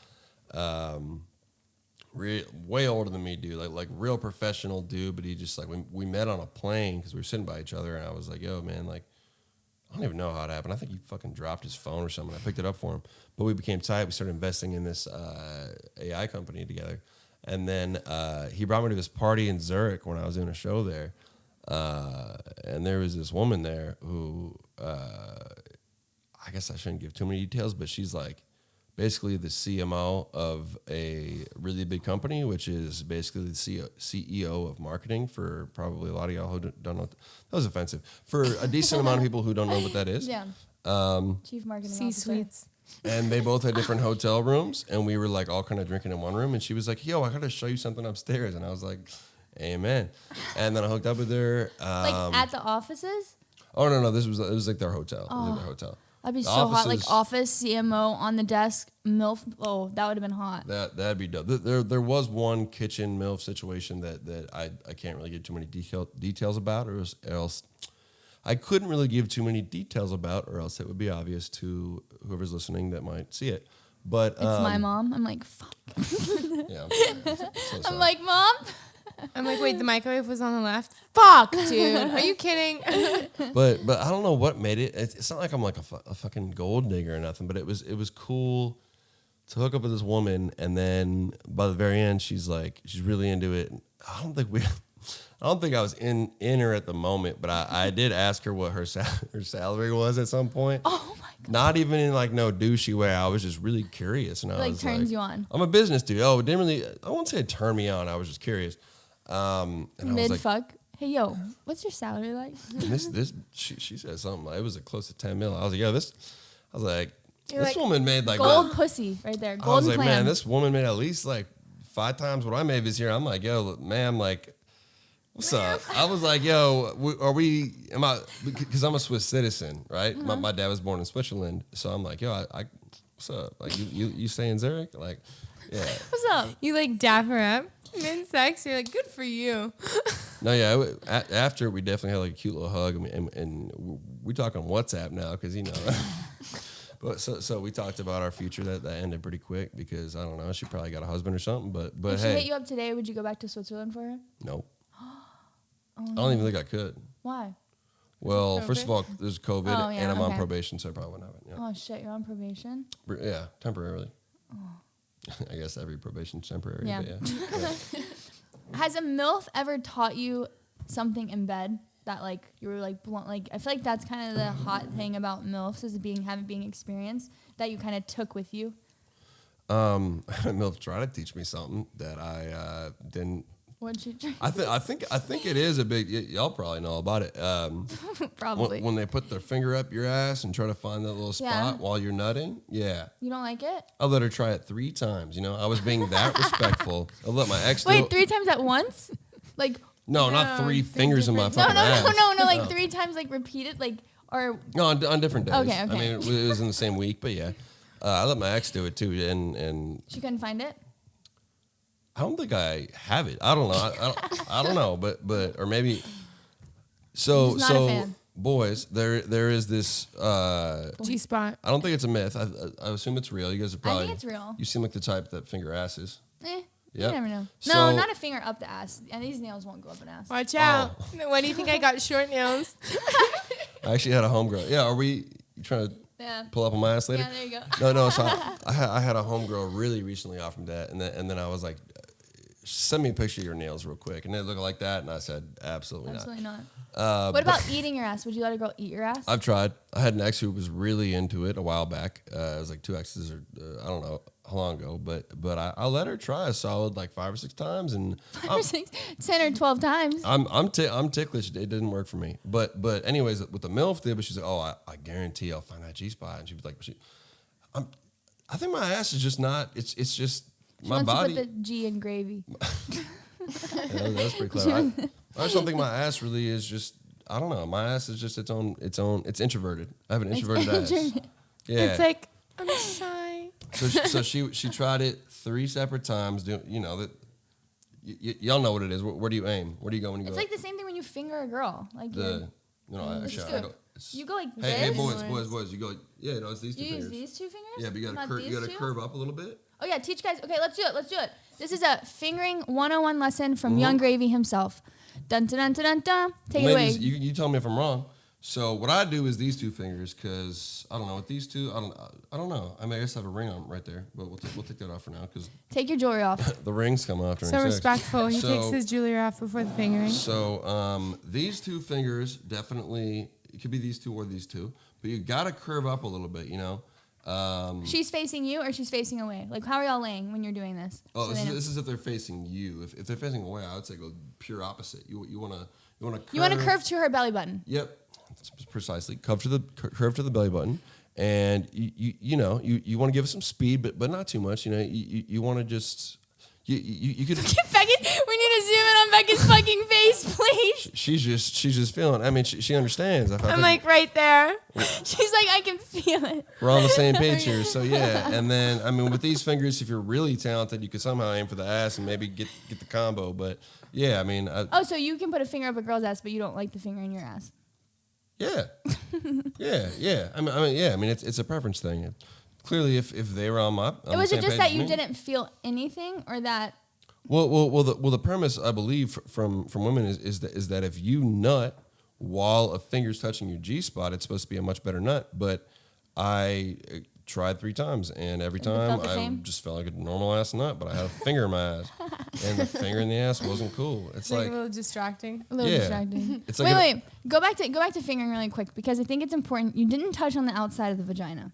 Way older than me, dude. Like real professional dude. But he just like we met on a plane because we were sitting by each other, and I was like, yo, man, like. I don't even know how it happened. I think he fucking dropped his phone or something. I picked it up for him. But we became tight. We started investing in this AI company together. And then he brought me to this party in Zurich when I was doing a show there. And there was this woman there who, I guess I shouldn't give too many details, but she's like basically the CMO of a really big company, which is basically the CEO of marketing for probably a lot of y'all who don't know. That was offensive. For a decent amount of people who don't know what that is. Yeah. Chief marketing officer. C-suites. And they both had different hotel rooms, and we were like all kind of drinking in one room. And she was like, yo, I got to show you something upstairs. And I was like, amen. And then I hooked up with her. Like at the offices? Oh, no, it was like their hotel. It was like their hotel. That'd be The so hot. Like offices- office, CMO on the desk, MILF. Oh, that would have been hot. That'd be dope. There was one kitchen MILF situation that I can't really give too many details about, or else I couldn't really give too many details about, or else it would be obvious to whoever's listening that might see it. But It's my mom. I'm like, fuck. Yeah, I'm sorry. I'm so sorry. I'm like, Mom? I'm like, wait, the microwave was on the left? Fuck, dude. Are you kidding? But I don't know what made it. It's not like I'm like a fucking gold digger or nothing. But it was cool to hook up with this woman, and then by the very end, she's really into it. I don't think I was in her at the moment, but I did ask her what her salary was at some point. Oh my God. Not even in like no douchey way. I was just really curious, and I Like was turns you on. I'm a business dude. Oh, it didn't really. I won't say it turned me on. I was just curious. And I was Mid like, fuck. Hey, yo, what's your salary like? and she said something. Like, it was like close to 10 mil. I was like, yo, this You're like, woman made like Gold pussy right there. I was Golden like, clam. man, this woman made at least like 5 times what I made this year. I'm like, yo, ma'am, like, what's up? I was like, yo, because I'm a Swiss citizen, right? My dad was born in Switzerland, so I'm like, yo, I what's up? Like, you stay in Zurich? Like, yeah. What's up? You like dap her up mid-sex. You're like, good for you. No, yeah. After we definitely had like a cute little hug, and we talk on WhatsApp now because But so we talked about our future. That ended pretty quick because I don't know. She probably got a husband or something. But If she hey, hit you up today, would you go back to Switzerland for her? no. I don't even think I could. Why? Well, first of all, there's COVID, Oh, yeah, and I'm on okay. probation, so I probably wouldn't have it. Yeah, Oh shit, you're on probation. yeah, temporarily. I guess every probation's temporary. Yeah. But yeah. Has a MILF ever taught you something in bed that like you were like blunt? Like I feel like that's kind of the hot thing about MILFs is being experienced that you kind of took with you. MILF tried to teach me something that I didn't. What'd you try? I think it is a big. Y'all probably know about it. Probably. When they put their finger up your ass and try to find that little spot Yeah. while you're nutting. Yeah. You don't like it? I let her try it 3 times. You know, I was being that respectful. I let my ex do Wait, it. 3 times at once? Like No, not 3 fingers in my no, fucking ass. no, like 3 times like repeated, like or No, on different days. Okay, I okay. mean, it was in the same week, but yeah. I let my ex do it too, and she couldn't find it. I don't think I have it. I don't know. I don't know, but or maybe. So He's not a fan. boys, there is this. G-spot. I don't think it's a myth. I assume it's real. You guys are probably. I think it's real. You seem like the type that finger asses. You Yep. never know. So- No, not a finger up the ass. And these nails won't go up an ass. Watch out. What do you think I got short nails? I actually had a homegirl. Yeah, are we you trying to Yeah. pull up on my ass later? Yeah, there you go. No. So I had a homegirl really recently offer me that, and then I was like, send me a picture of your nails real quick, and they look like that, and I said, absolutely Absolutely not. but What about eating your ass? Would you let a girl eat your ass? I've tried. I had an ex who was really into it a while back. It was like 2 exes, or I don't know how long ago, but I let her try a solid like 5 or 6 times, and 5 or 6, 10 or 12 times. I'm ticklish. It didn't work for me. But anyways, with the MILF did, but she's like, oh, I guarantee I'll find that G spot, and she'd be like, I think my ass is just not. It's just She my wants body. to put the G in gravy. Yeah, that's pretty clever. I just don't think my ass really is just. I don't know. My ass is just its own. It's introverted. I have an introverted ass. Yeah. It's like, I'm shy. So she tried it 3 separate times. You know that. Y'all know what it is. Where do you aim? Where do you go when you It's go? like the same thing when you finger a girl. Like Actually, I go. you go like Hey, this. boys. You go. Yeah, it's these 2 You fingers. use these 2 fingers? Yeah, but you Not gotta these two? curve up a little bit. Oh yeah, teach guys. Okay, let's do it. This is a fingering 101 lesson from Young Gravy himself. Dun dun dun dun dun. Dun. Take it away. Ladies, you tell me if I'm wrong. So what I do is these 2 fingers, because I don't know with these 2. I don't know. I mean, I guess I have a ring on right there, but we'll take that off for now because Take your jewelry off. the rings come off during So sex. respectful. He So- takes his jewelry off before the fingering. So these 2 fingers definitely it could be these 2 or these 2, but you gotta curve up a little bit, you know. She's facing you or she's facing away. Like how are y'all laying when you're doing this? Oh, So this they know. is if they're facing you. If they're facing away, I would say go pure opposite. You wanna curve. You want to curve to her belly button. Yep, precisely. Curve to the belly button, and you want to give it some speed, but not too much. You know, you want to just you could. Becky, we need to zoom in on Becky's fucking face, please. She's just feeling. I mean, she understands. I I'm think like right there. She's like, I can feel it. we're on the same page here. So yeah, and then I mean, with these fingers, if you're really talented, you could somehow aim for the ass and maybe get the combo. But yeah, I mean, Oh, so you can put a finger up a girl's ass, but you don't like the finger in your ass. yeah. I mean, it's a preference thing. Clearly, if they were on the Was same it just page that as you me- didn't feel anything, or that? Well, the premise I believe from women is that if you nut while a finger's touching your G spot, it's supposed to be a much better nut. But I tried 3 times, and every it time felt the I same? just felt like a normal ass nut, but I had a finger in my ass, and the finger in the ass wasn't cool. It's It's like like a little distracting. A little Yeah. distracting. It's like wait. Go back to fingering really quick because I think it's important. You didn't touch on the outside of the vagina.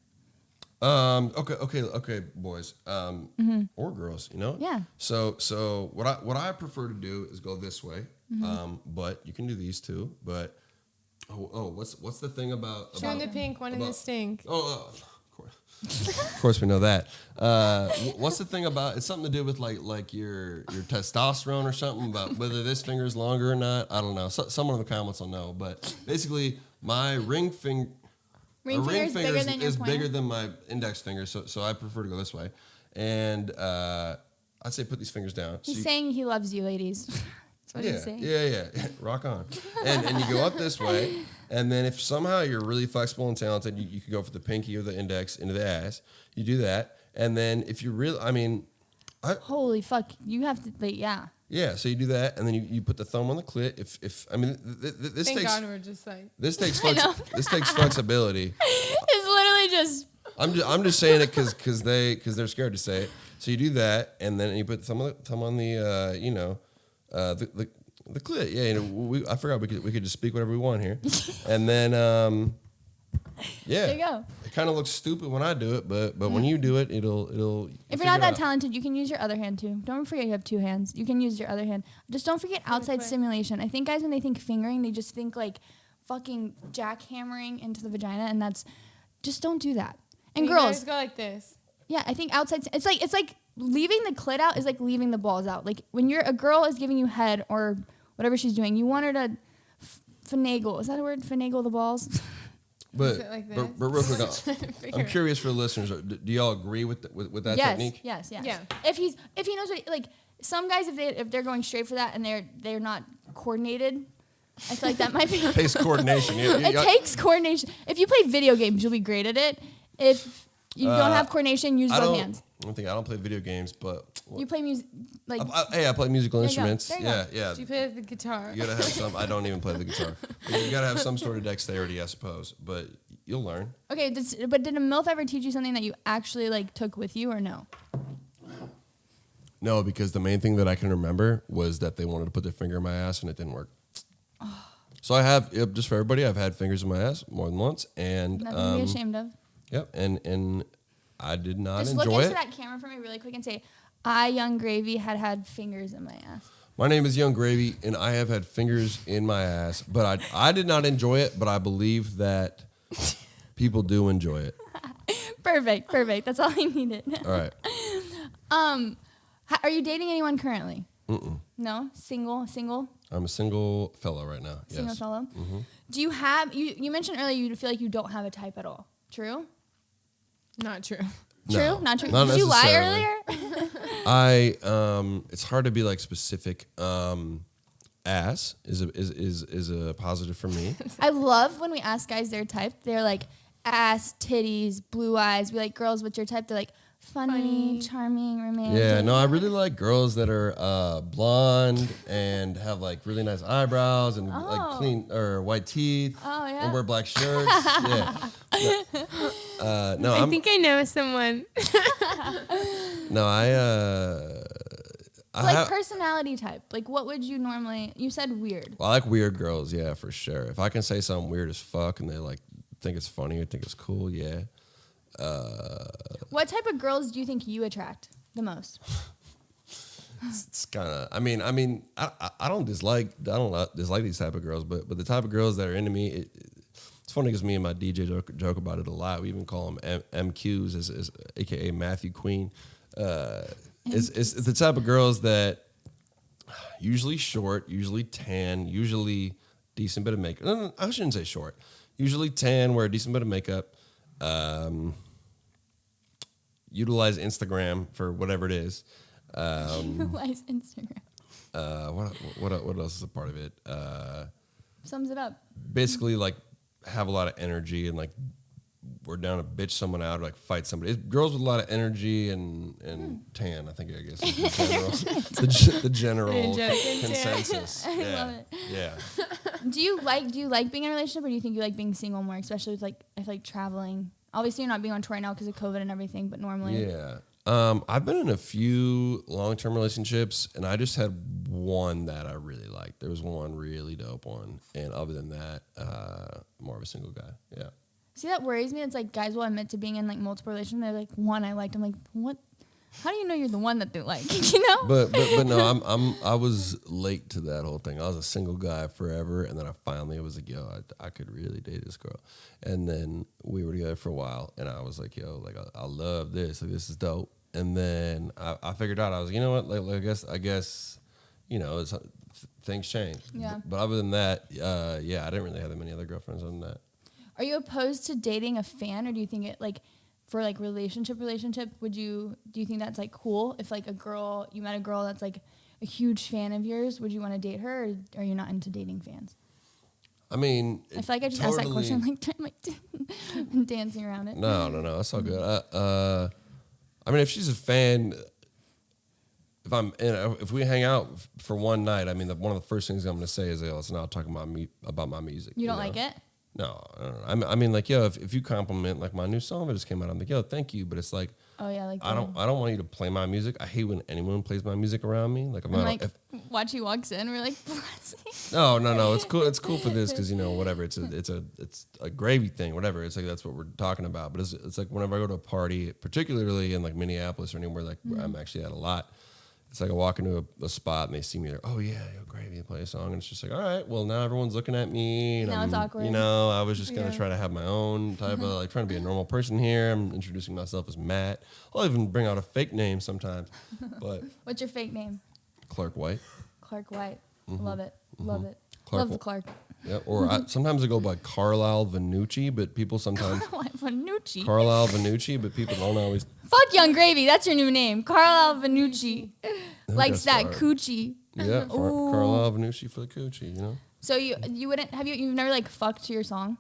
Okay, boys, or girls, you know. Yeah. So what I prefer to do is go this way, but you can do these too. But what's the thing about Two in the pink, one in the stink. of course we know that. What's the thing about? It's something to do with like your testosterone or something about whether this finger is longer or not. I don't know. Someone in the comments will know. But basically, my ring finger. Ring finger is bigger than your is pointer? bigger than my index finger, so I prefer to go this way. And I'd say put these fingers down. He's saying he loves you, ladies. That's what he's saying. Yeah. Rock on. And you go up this way, and then if somehow you're really flexible and talented, you could go for the pinky or the index into the ass. You do that, and then if you're really, Holy fuck! You have to, yeah. yeah. So you do that, and then you put the thumb on the clit. If I mean, this Thank takes God we're just like. this takes know. this takes flexibility. It's literally just. I'm just saying it because they're scared to say it. So you do that, and then you put the thumb on the the clit. Yeah, you know, I forgot we could just speak whatever we want here, and then yeah, There you go. it kind of looks stupid when I do it, but when you do it, it'll. If you're not that talented, you can use your other hand too. Don't forget you have 2 hands. You can use your other hand. Just don't forget outside quick. stimulation. I think guys, when they think fingering, they just think like fucking jackhammering into the vagina, and that's just don't do that. And You girls, guys go like this. yeah, I think outside. It's like leaving the clit out is like leaving the balls out. Like when a girl is giving you head or whatever she's doing, you want her to finagle. Is that a word? Finagle the balls. But Is it like but, this? but real quick, Figure I'm it. curious for the listeners. Do y'all agree with that yes, technique? yes. Yeah. If he knows what, like some guys if they're going straight for that and they're not coordinated, I feel like that might be. It takes coordination. It takes coordination. If you play video games, you'll be great at it. If you don't have coordination, use both hands. I don't play video games, but You play music, like I play musical There you go. instruments. There you Yeah, go. yeah. Do you play the guitar? You gotta have some. I don't even play the guitar. But you gotta have some sort of dexterity, I suppose. But you'll learn. okay. But did a MILF ever teach you something that you actually like took with you or no? No, because the main thing that I can remember was that they wanted to put their finger in my ass and it didn't work. So I have, just for everybody, I've had fingers in my ass more than once, and Nothing to be ashamed of. Yep, and I did not Just enjoy look into it. that camera for me really quick and say, I, Young Gravy, had fingers in my ass. My name is Young Gravy, and I have had fingers in my ass, but I did not enjoy it, but I believe that people do enjoy it. Perfect. That's all I needed. All right. Are you dating anyone currently? No? Single? I'm a single fellow right now. Single Yes. fellow? Do you have, you mentioned earlier you feel like you don't have a type at all. True? Not true. No, True? Not true? not Did you lie necessarily. earlier? It's hard to be like specific. Ass is a positive for me. I love when we ask guys their type. They're like ass, titties, blue eyes. We like girls, what's your type? They're like funny, charming, romantic. Yeah, no, I really like girls that are blonde and have like really nice eyebrows and like clean or white teeth. Oh, yeah. And wear black shirts. Yeah. No, I think I know someone. no, Like personality type. Like what would you normally, you said weird. I like weird girls, yeah, for sure. If I can say something weird as fuck and they like think it's funny or think it's cool, yeah. What type of girls do you think you attract the most? It's kind of. I mean, I don't dislike these type of girls, but the type of girls that are into me, it's funny because me and my DJ joke about it a lot. We even call them MQs, as AKA Matthew Queen. It's the type of girls that usually short, usually tan, usually decent bit of makeup. No, I shouldn't say short. Usually tan, wear a decent bit of makeup. Utilize Instagram for whatever it is. Utilize Instagram. What else is a part of it? Sums it up. Basically, like have a lot of energy and like we're down to bitch someone out or like fight somebody. Girls with a lot of energy and tan. I guess is the general consensus. I love it. Yeah. Do you like being in a relationship, or do you think you like being single more, especially with like I feel like traveling? Obviously, you're not being on tour right now because of COVID and everything, but normally. Yeah. I've been in a few long-term relationships, and I just had one that I really liked. There was one really dope one, and other than that, more of a single guy. Yeah. See, that worries me. It's like guys will admit to being in like multiple relationships. They're like, one I liked. I'm like, what? How do you know you're the one that they like? You know? But no, I was late to that whole thing. I was a single guy forever, and then I finally was like, yo, I could really date this girl. And then we were together for a while, and I was like, yo, like I love this. Like this is dope. And then I figured out, I was, you know what? Like I guess, you know, things change. Yeah. But other than that, I didn't really have that many other girlfriends other than that. Are you opposed to dating a fan, or do you think it like for like relationship, do you think that's like cool if like you met a girl that's like a huge fan of yours, would you want to date her, or are you not into dating fans? I mean, I feel like I just asked that question like dancing around it. No, that's all good. I mean, if she's a fan, if we hang out for one night, I mean, one of the first things I'm going to say is, let's not talk about my music. You don't like it? No. I mean, like, yo, if you compliment like my new song that just came out, I'm like, yo, thank you. But it's like, oh yeah, like I don't want you to play my music. I hate when anyone plays my music around me. Like, watch he walks in, we're like, no, it's cool. It's cool for this because, you know, whatever. It's a gravy thing, whatever. It's like that's what we're talking about. But it's like whenever I go to a party, particularly in like Minneapolis or anywhere like where I'm actually at a lot. It's like I walk into a spot and they see me there. Oh yeah, yo, Gravy, play a song, and it's just like, all right, well now everyone's looking at me. And now it's awkward. You know, I was just gonna try to have my own type of like trying to be a normal person here. I'm introducing myself as Matt. I'll even bring out a fake name sometimes. But what's your fake name? Clark White. Clark White. Love it. Love it. Clark Love the Clark. Yeah, or sometimes I go by Carlisle Vanucci, but people sometimes Vanucci. Carlisle Vanucci, but people don't always. Fuck Young Gravy, that's your new name. Carlisle Vanucci. Likes that smart. coochie. Yeah, Carlisle Vanucci for the coochie, you know. So you wouldn't have you've never like fucked to your song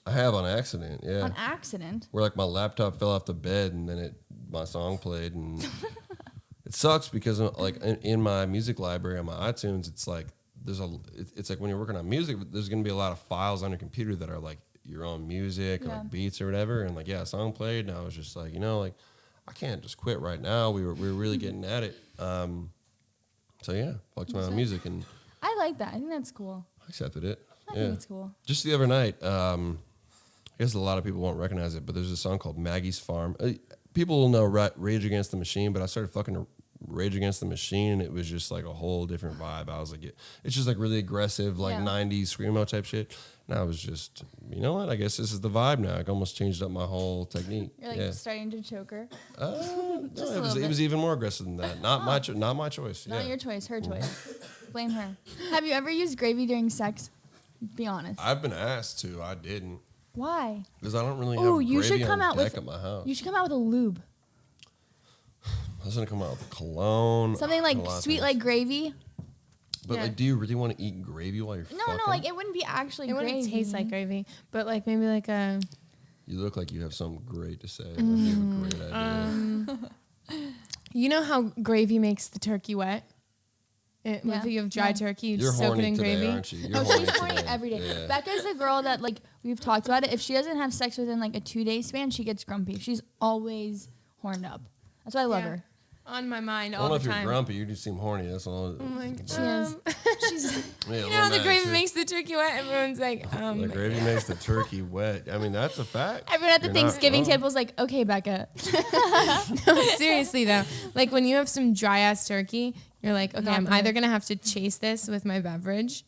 I have on accident. Yeah. on accident? Where like my laptop fell off the bed and then my song played and it sucks because like in my music library on my iTunes, it's like it's like when you're working on music, there's gonna be a lot of files on your computer that are like your own music or like beats or whatever, and like a song played, and I was just like, like I can't just quit right now. We were really getting at it. So yeah, fucked my own music and I like that. I think that's cool. I accepted it. I think it's cool. Just the other night, I guess a lot of people won't recognize it, but there's a song called Maggie's Farm. People will know Rage Against the Machine, but I started fucking Rage Against the Machine, and it was just like a whole different vibe. I was like, it's just like really aggressive, like 90s screamo type shit. And I was just, you know what? I guess this is the vibe now. It almost changed up my whole technique. You're like starting to choke her. No, it was even more aggressive than that. Not my choice. Not your choice, her choice. Blame her. Have you ever used gravy during sex? Be honest. I've been asked to. I didn't. Why? Because I don't really have you should gravy come on out deck with at my house. You should come out with a lube. I was gonna come out with a cologne. Something like sweet like gravy. But like, do you really want to eat gravy while you're fucking? No, like it wouldn't be actually gravy. It wouldn't taste like gravy, but like maybe like a... You look like you have something great to say. You have a great idea. You know how gravy makes the turkey wet? If you have dry turkey, you just soak it in today, gravy. aren't you? You're She's horny today. every day. Yeah. Becca's the girl that like we've talked about it. If she doesn't have sex within like a 2-day span, she gets grumpy. She's always horned up. That's why I love her. On my mind I all don't know the if time. you're grumpy. You just seem horny. That's all. I'm like, She is. She's Yeah, you know how the gravy makes the turkey wet? Everyone's like, The gravy makes the turkey wet. I mean, that's a fact. everyone at the You're not Thanksgiving wrong. table's like, okay, Becca. no, seriously though. Like when you have some dry ass turkey, you're like, okay, I'm either gonna have to chase this with my beverage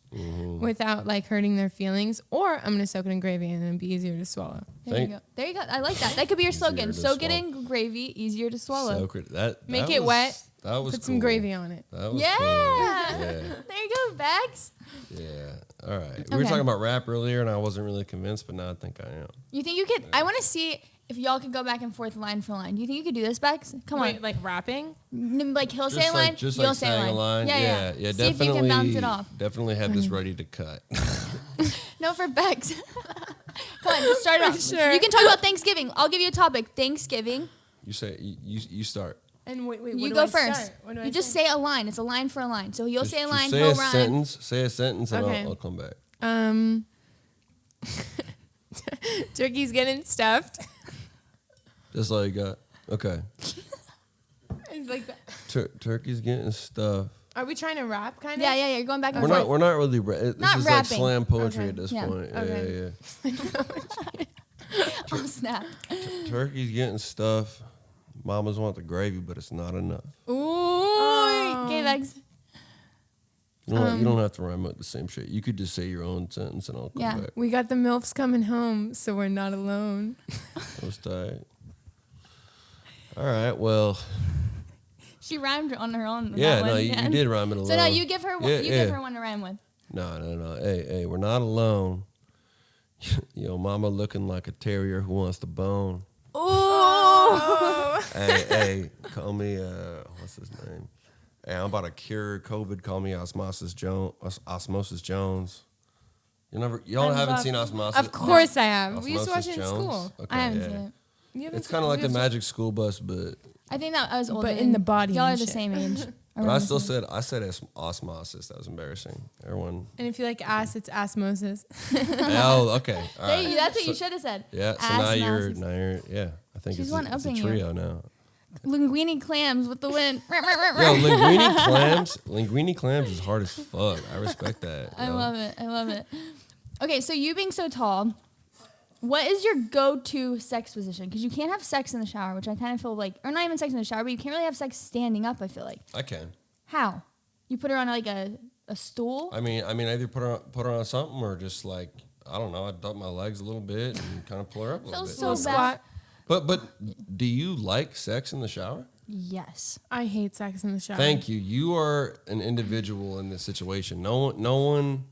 without like hurting their feelings, or I'm gonna soak it in gravy and it'll be easier to swallow. There you go. There you go. I like that. That could be your slogan. to Soak it swallow. in gravy, easier to swallow. So crit- that Make that it was- wet. That was Put cool. some gravy on it. That was Yeah. cool. Yeah. There you go, Bex. Yeah. All right. We were talking about rap earlier, and I wasn't really convinced, but now I think I am. You think you could? I want to see if y'all could go back and forth line for line. Do you think you could do this, Bex? Come Wait, on. like rapping? Like he'll say a line, just you'll like say saying a line. Yeah. See if Definitely. you can bounce it off. Definitely have this ready to cut. No, for Bex. Come on, just start it off. Sure. You can talk about Thanksgiving. I'll give you a topic. Thanksgiving. You say you start. And wait, You go first. You just say a line. It's a line for a line. So you'll say a line, Just he'll say a rhyme. sentence. Say a sentence, and Okay. I'll come back. Turkey's getting stuffed. Just like okay. It's like that. Turkey's getting stuff. Are we trying to rap kind of? Yeah. You're going back and We're forth. not. We're not really. This Not is rapping. like slam poetry Okay. at this Yeah. point. Okay. Yeah. Oh, snap. Turkey's getting stuff. Mamas want the gravy, but it's not enough. Ooh. Okay, Bex. You don't have to rhyme with the same shit. You could just say your own sentence, and I'll come Yeah. back. We got the MILFs coming home, so we're not alone. That was tight. All right. Well. She rhymed on her own. with Yeah. that No, one. you did rhyme it alone. So now you give her one. Yeah, You give her one to rhyme with. No. Hey, we're not alone. Mama looking like a terrier who wants to bone. Ooh. hey, call me what's his name? Hey, I'm about to cure COVID. Call me Osmosis Jones. Y'all haven't seen Osmosis? Of course I have. We used to watch Osmosis it in Jones? school. Okay, I haven't yeah. seen it. You haven't It's seen- kind of like we the used to- Magic School Bus, but I think that I was older. But in the body Y'all and are the shit. same age. I still said Osmosis. That was embarrassing. Everyone. And if you like ass, it's osmosis. Oh, okay. All right. That's what you should have said. Yeah. So now you're Osmosis. yeah. I think She's it's one a upping you. trio now. Linguine clams with the wind. Yo, linguine clams is hard as fuck. I respect that. I love it. Okay, so you being so tall, what is your go-to sex position? Because you can't have sex in the shower, which I kind of feel like, or not even sex in the shower, but you can't really have sex standing up, I feel like. I can. How? You put her on like a stool? I mean, either put her on something or just like I don't know. I duck my legs a little bit and kind of pull her up a little bit. so bad. Squat. But do you like sex in the shower? Yes. I hate sex in the shower. Thank you. You are an individual in this situation. No one.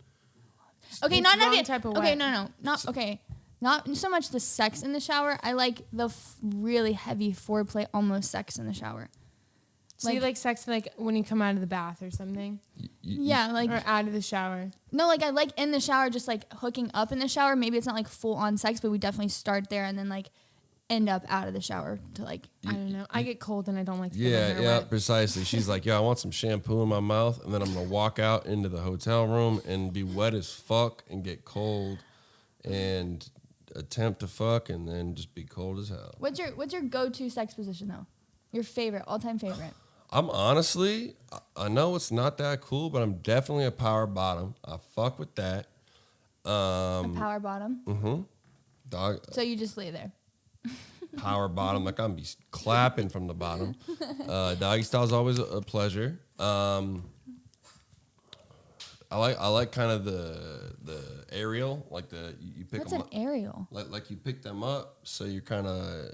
Okay, It's not wrong even. type of Okay, wet. no, not okay. Not so much the sex in the shower. I like the really heavy foreplay, almost sex in the shower. So you like sex like when you come out of the bath or something? Yeah, like Or out of the shower? no, like I like in the shower, just like hooking up in the shower. Maybe it's not like full on sex, but we definitely start there and then like end up out of the shower to like. I don't know. I get cold and I don't like to get my Yeah, hair yeah, wet. precisely. She's like, I want some shampoo in my mouth, and then I'm gonna walk out into the hotel room and be wet as fuck and get cold, and attempt to fuck, and then just be cold as hell. What's your go-to sex position though? Your favorite, all-time favorite? I'm honestly, I know it's not that cool, but I'm definitely a power bottom. I fuck with that. A power bottom. Dog, So you just lay there. power bottom, like I'm be clapping from the bottom. Doggy style is always a pleasure. I like kind of the aerial, like you pick What's them an up, aerial? like you pick them up, so you're kind of,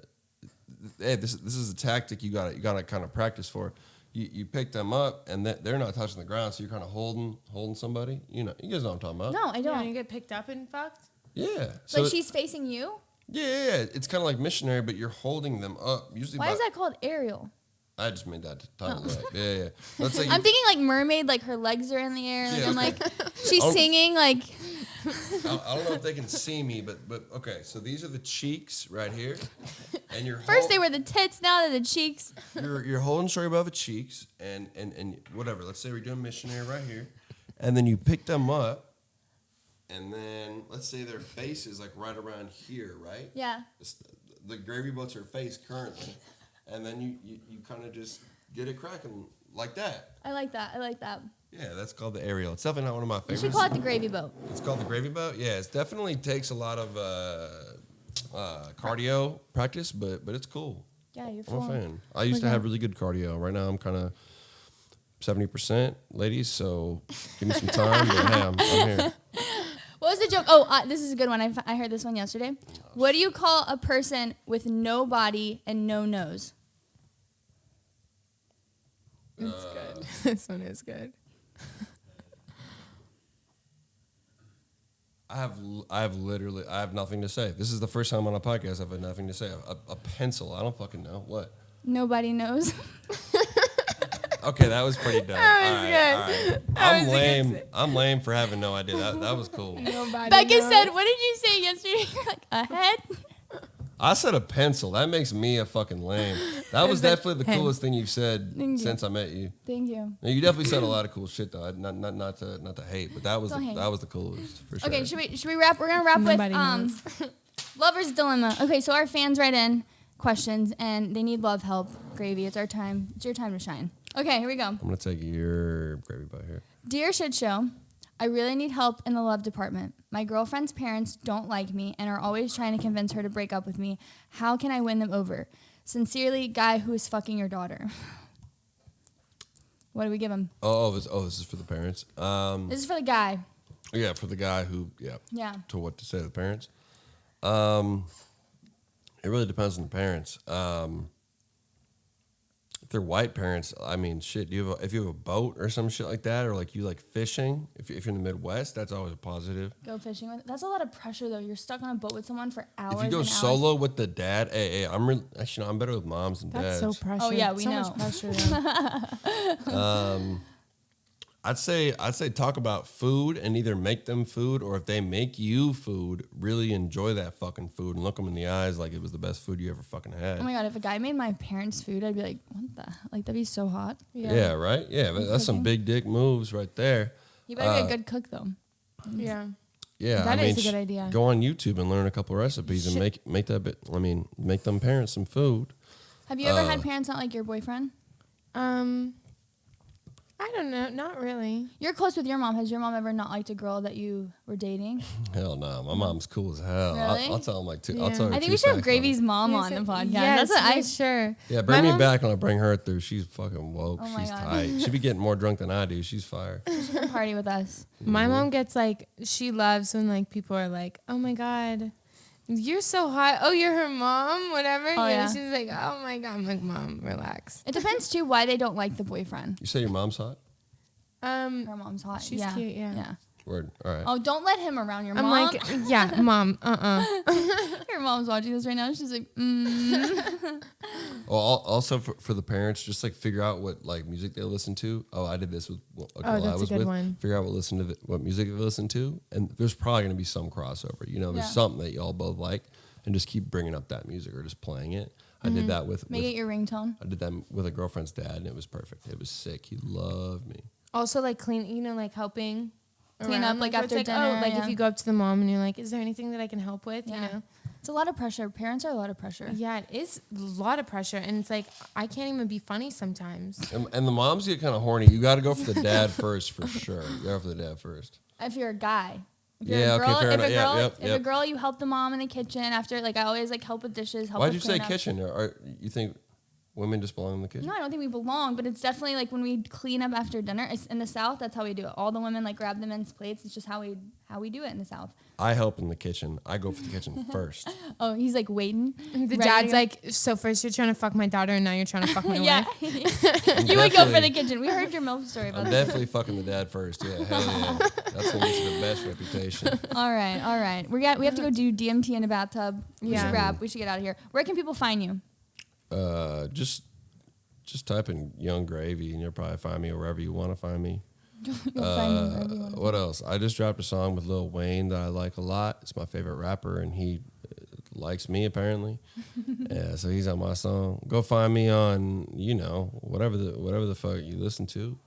hey, this is a tactic you gotta kind of practice for. You pick them up and they're not touching the ground, so you're kind of holding somebody. You guys know what I'm talking about. No, I Yeah, don't. you get picked up and fucked? Yeah. So like she's facing you? Yeah. It's kind of like missionary, but you're holding them up. Usually, Why is that called aerial? I just made that title up. Yeah. Let's say I'm thinking like mermaid, like her legs are in the air. Like, Yeah, I'm okay. like, she's singing like. I don't know if they can see me, but okay. So these are the cheeks right here, and you're First they were the tits, now they're the cheeks. you're holding straight above the cheeks, and whatever. Let's say we're doing missionary right here, and then you pick them up, and then let's say their face is like right around here, right? Yeah. The gravy boat's her face currently, and then you kind of just get it cracking like that. I like that. Yeah, that's called the aerial. It's definitely not one of my You favorites. should call it the gravy boat. It's called the gravy boat. Yeah, it definitely takes a lot of cardio practice, but it's cool. Yeah, you're I'm a full. fan. I used to Okay. have really good cardio. Right now, I'm kind of 70%, ladies. So give me some time. But hey, I'm here. What was the joke? Oh, this is a good one. I heard this one yesterday. What do you call a person with no body and no nose? It's good. This one is good. I have nothing to say. This is the first time on a podcast I've had nothing to say. A pencil. I don't fucking know what. Nobody knows. Okay, that was pretty dumb. That was good. I'm was lame. good. I'm lame for having no idea. That was cool. Nobody Becca knows. said, what did you say yesterday? You're like, a head? I said a pencil. That makes me a fucking lame. That was definitely the pen. coolest thing you've said Thank you. since I met you. Thank you. Now, you definitely said a lot of cool shit though. Not to hate, but that was Don't hate. the coolest for sure. Okay, should we wrap? We're gonna wrap Nobody with lover's dilemma. Okay, so our fans write in questions and they need love help. Gravy, it's our time. It's your time to shine. Okay, here we go. I'm gonna take your gravy boat here. Dear Shitshow, I really need help in the love department. My girlfriend's parents don't like me and are always trying to convince her to break up with me. How can I win them over? Sincerely, guy who is fucking your daughter. What do we give him? This is for the parents. This is for the guy. Yeah, for the guy who Yeah. to what to say to the parents. It really depends on the parents. If they're white parents, I mean, shit. If you have a boat or some shit like that, or like you like fishing, if you're in the Midwest, that's always a positive. Go fishing with. That's a lot of pressure though. You're stuck on a boat with someone for hours. If you go and solo with the dad, hey, actually, no, I'm better with moms than That's dads. so pressure. Oh, yeah, we so know. much pressure. Though. I'd say talk about food and either make them food, or if they make you food, really enjoy that fucking food and look them in the eyes like it was the best food you ever fucking had. Oh my god, if a guy made my parents food, I'd be like, what the? Like that'd be so hot. Yeah, right? Yeah, but that's some big dick moves right there. You better be a good cook though. Yeah. Yeah, That I mean, is a good idea. Go on YouTube and learn a couple recipes and make that bit. I mean, make them parents some food. Have you ever had parents not like your boyfriend? I don't know. Not really. You're close with your mom. Has your mom ever not liked a girl that you were dating? Hell no, my mom's cool as hell. Really? I'll tell them like two. Yeah. I'll tell her I think two we should have facts Gravy's on mom Yes, on the podcast. Yes, That's what sure. it. Yeah, My bring me mom- back and I'll bring her through. She's fucking woke. Oh my She's God. tight. She be getting more drunk than I do. She's fire. she can party with us. My mom gets like, she loves when like people are like, oh my God, you're so hot. Oh, you're her mom, whatever. Oh, yeah. She's like, oh my God. I'm like, Mom, relax. It depends too why they don't like the boyfriend. You say your mom's hot? Her mom's hot. She's yeah. cute, yeah. Word. All right. Oh, don't let him around your I'm mom. like, yeah, mom. Your mom's watching this right now. She's like, Well, also for the parents, just like figure out what like music they listen to. Oh, I did this with a girl I that's a was good with. one. Figure out what music they listen to, and there's probably going to be some crossover. You know, there's Yeah. something that y'all both like, and just keep bringing up that music or just playing it. I did that with make it your ringtone. I did that with a girlfriend's dad, and it was perfect. It was sick. He loved me. Also, like clean, like helping Clean around, up, like, where after it's dinner, like yeah. if you go up to the mom and you're like, is there anything that I can help with? Yeah. You know? It's a lot of pressure. Parents are a lot of pressure. Yeah, it is a lot of pressure. And it's like, I can't even be funny sometimes. And the moms get kind of horny. You got to go for the dad first for sure. You go for the dad first. If you're a guy. If you're Yeah, a okay, girl, fair if enough. a Yeah, girl, yep, if a yep. girl, you help the mom in the kitchen after. Like, I always like help with dishes. Help Why'd with you say cleanup. kitchen? Or you think women just belong in the kitchen? No, I don't think we belong, but it's definitely like when we clean up after dinner. It's in the South, that's how we do it. All the women like grab the men's plates. It's just how we do it in the South. I help in the kitchen. I go for the kitchen first. Oh, he's like waiting. The ready to dad's go. like, so first you're trying to fuck my daughter and now you're trying to fuck my Yeah, wife. you would go for the kitchen. We heard your MILF story about I'm that. definitely fucking the dad first. Yeah, hell yeah. That's gonna get you the best reputation. All right. We have to go do DMT in a bathtub. We Yeah. should wrap. We should get out of here. Where can people find you? Just type in Young Gravy and you'll probably find me wherever you want to find me. You'll find me wherever you want to. What else? I just dropped a song with Lil Wayne that I like a lot. It's my favorite rapper, and he likes me apparently. Yeah, so he's on my song. Go find me on whatever the fuck you listen to.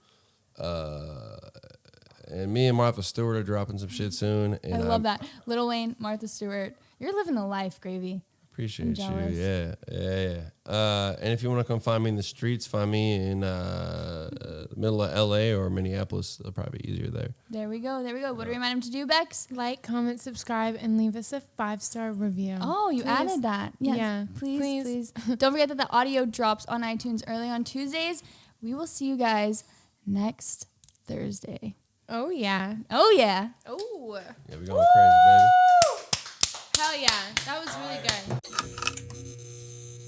And me and Martha Stewart are dropping some shit soon. And I love that. Lil Wayne, Martha Stewart. You're living the life, Gravy. Appreciate I'm you. jealous. Yeah. And if you want to come find me in the streets, find me in the middle of LA or Minneapolis. It'll probably be easier there. There we go. What do we remind him to do, Bex? Like, comment, subscribe, and leave us a 5-star review. Oh, you Please. added that. Yes. Yeah, Please. Don't forget that the audio drops on iTunes early on Tuesdays. We will see you guys next Thursday. Oh, yeah. Oh, yeah. Oh. Yeah, we going crazy, baby. Hell yeah. That was really good.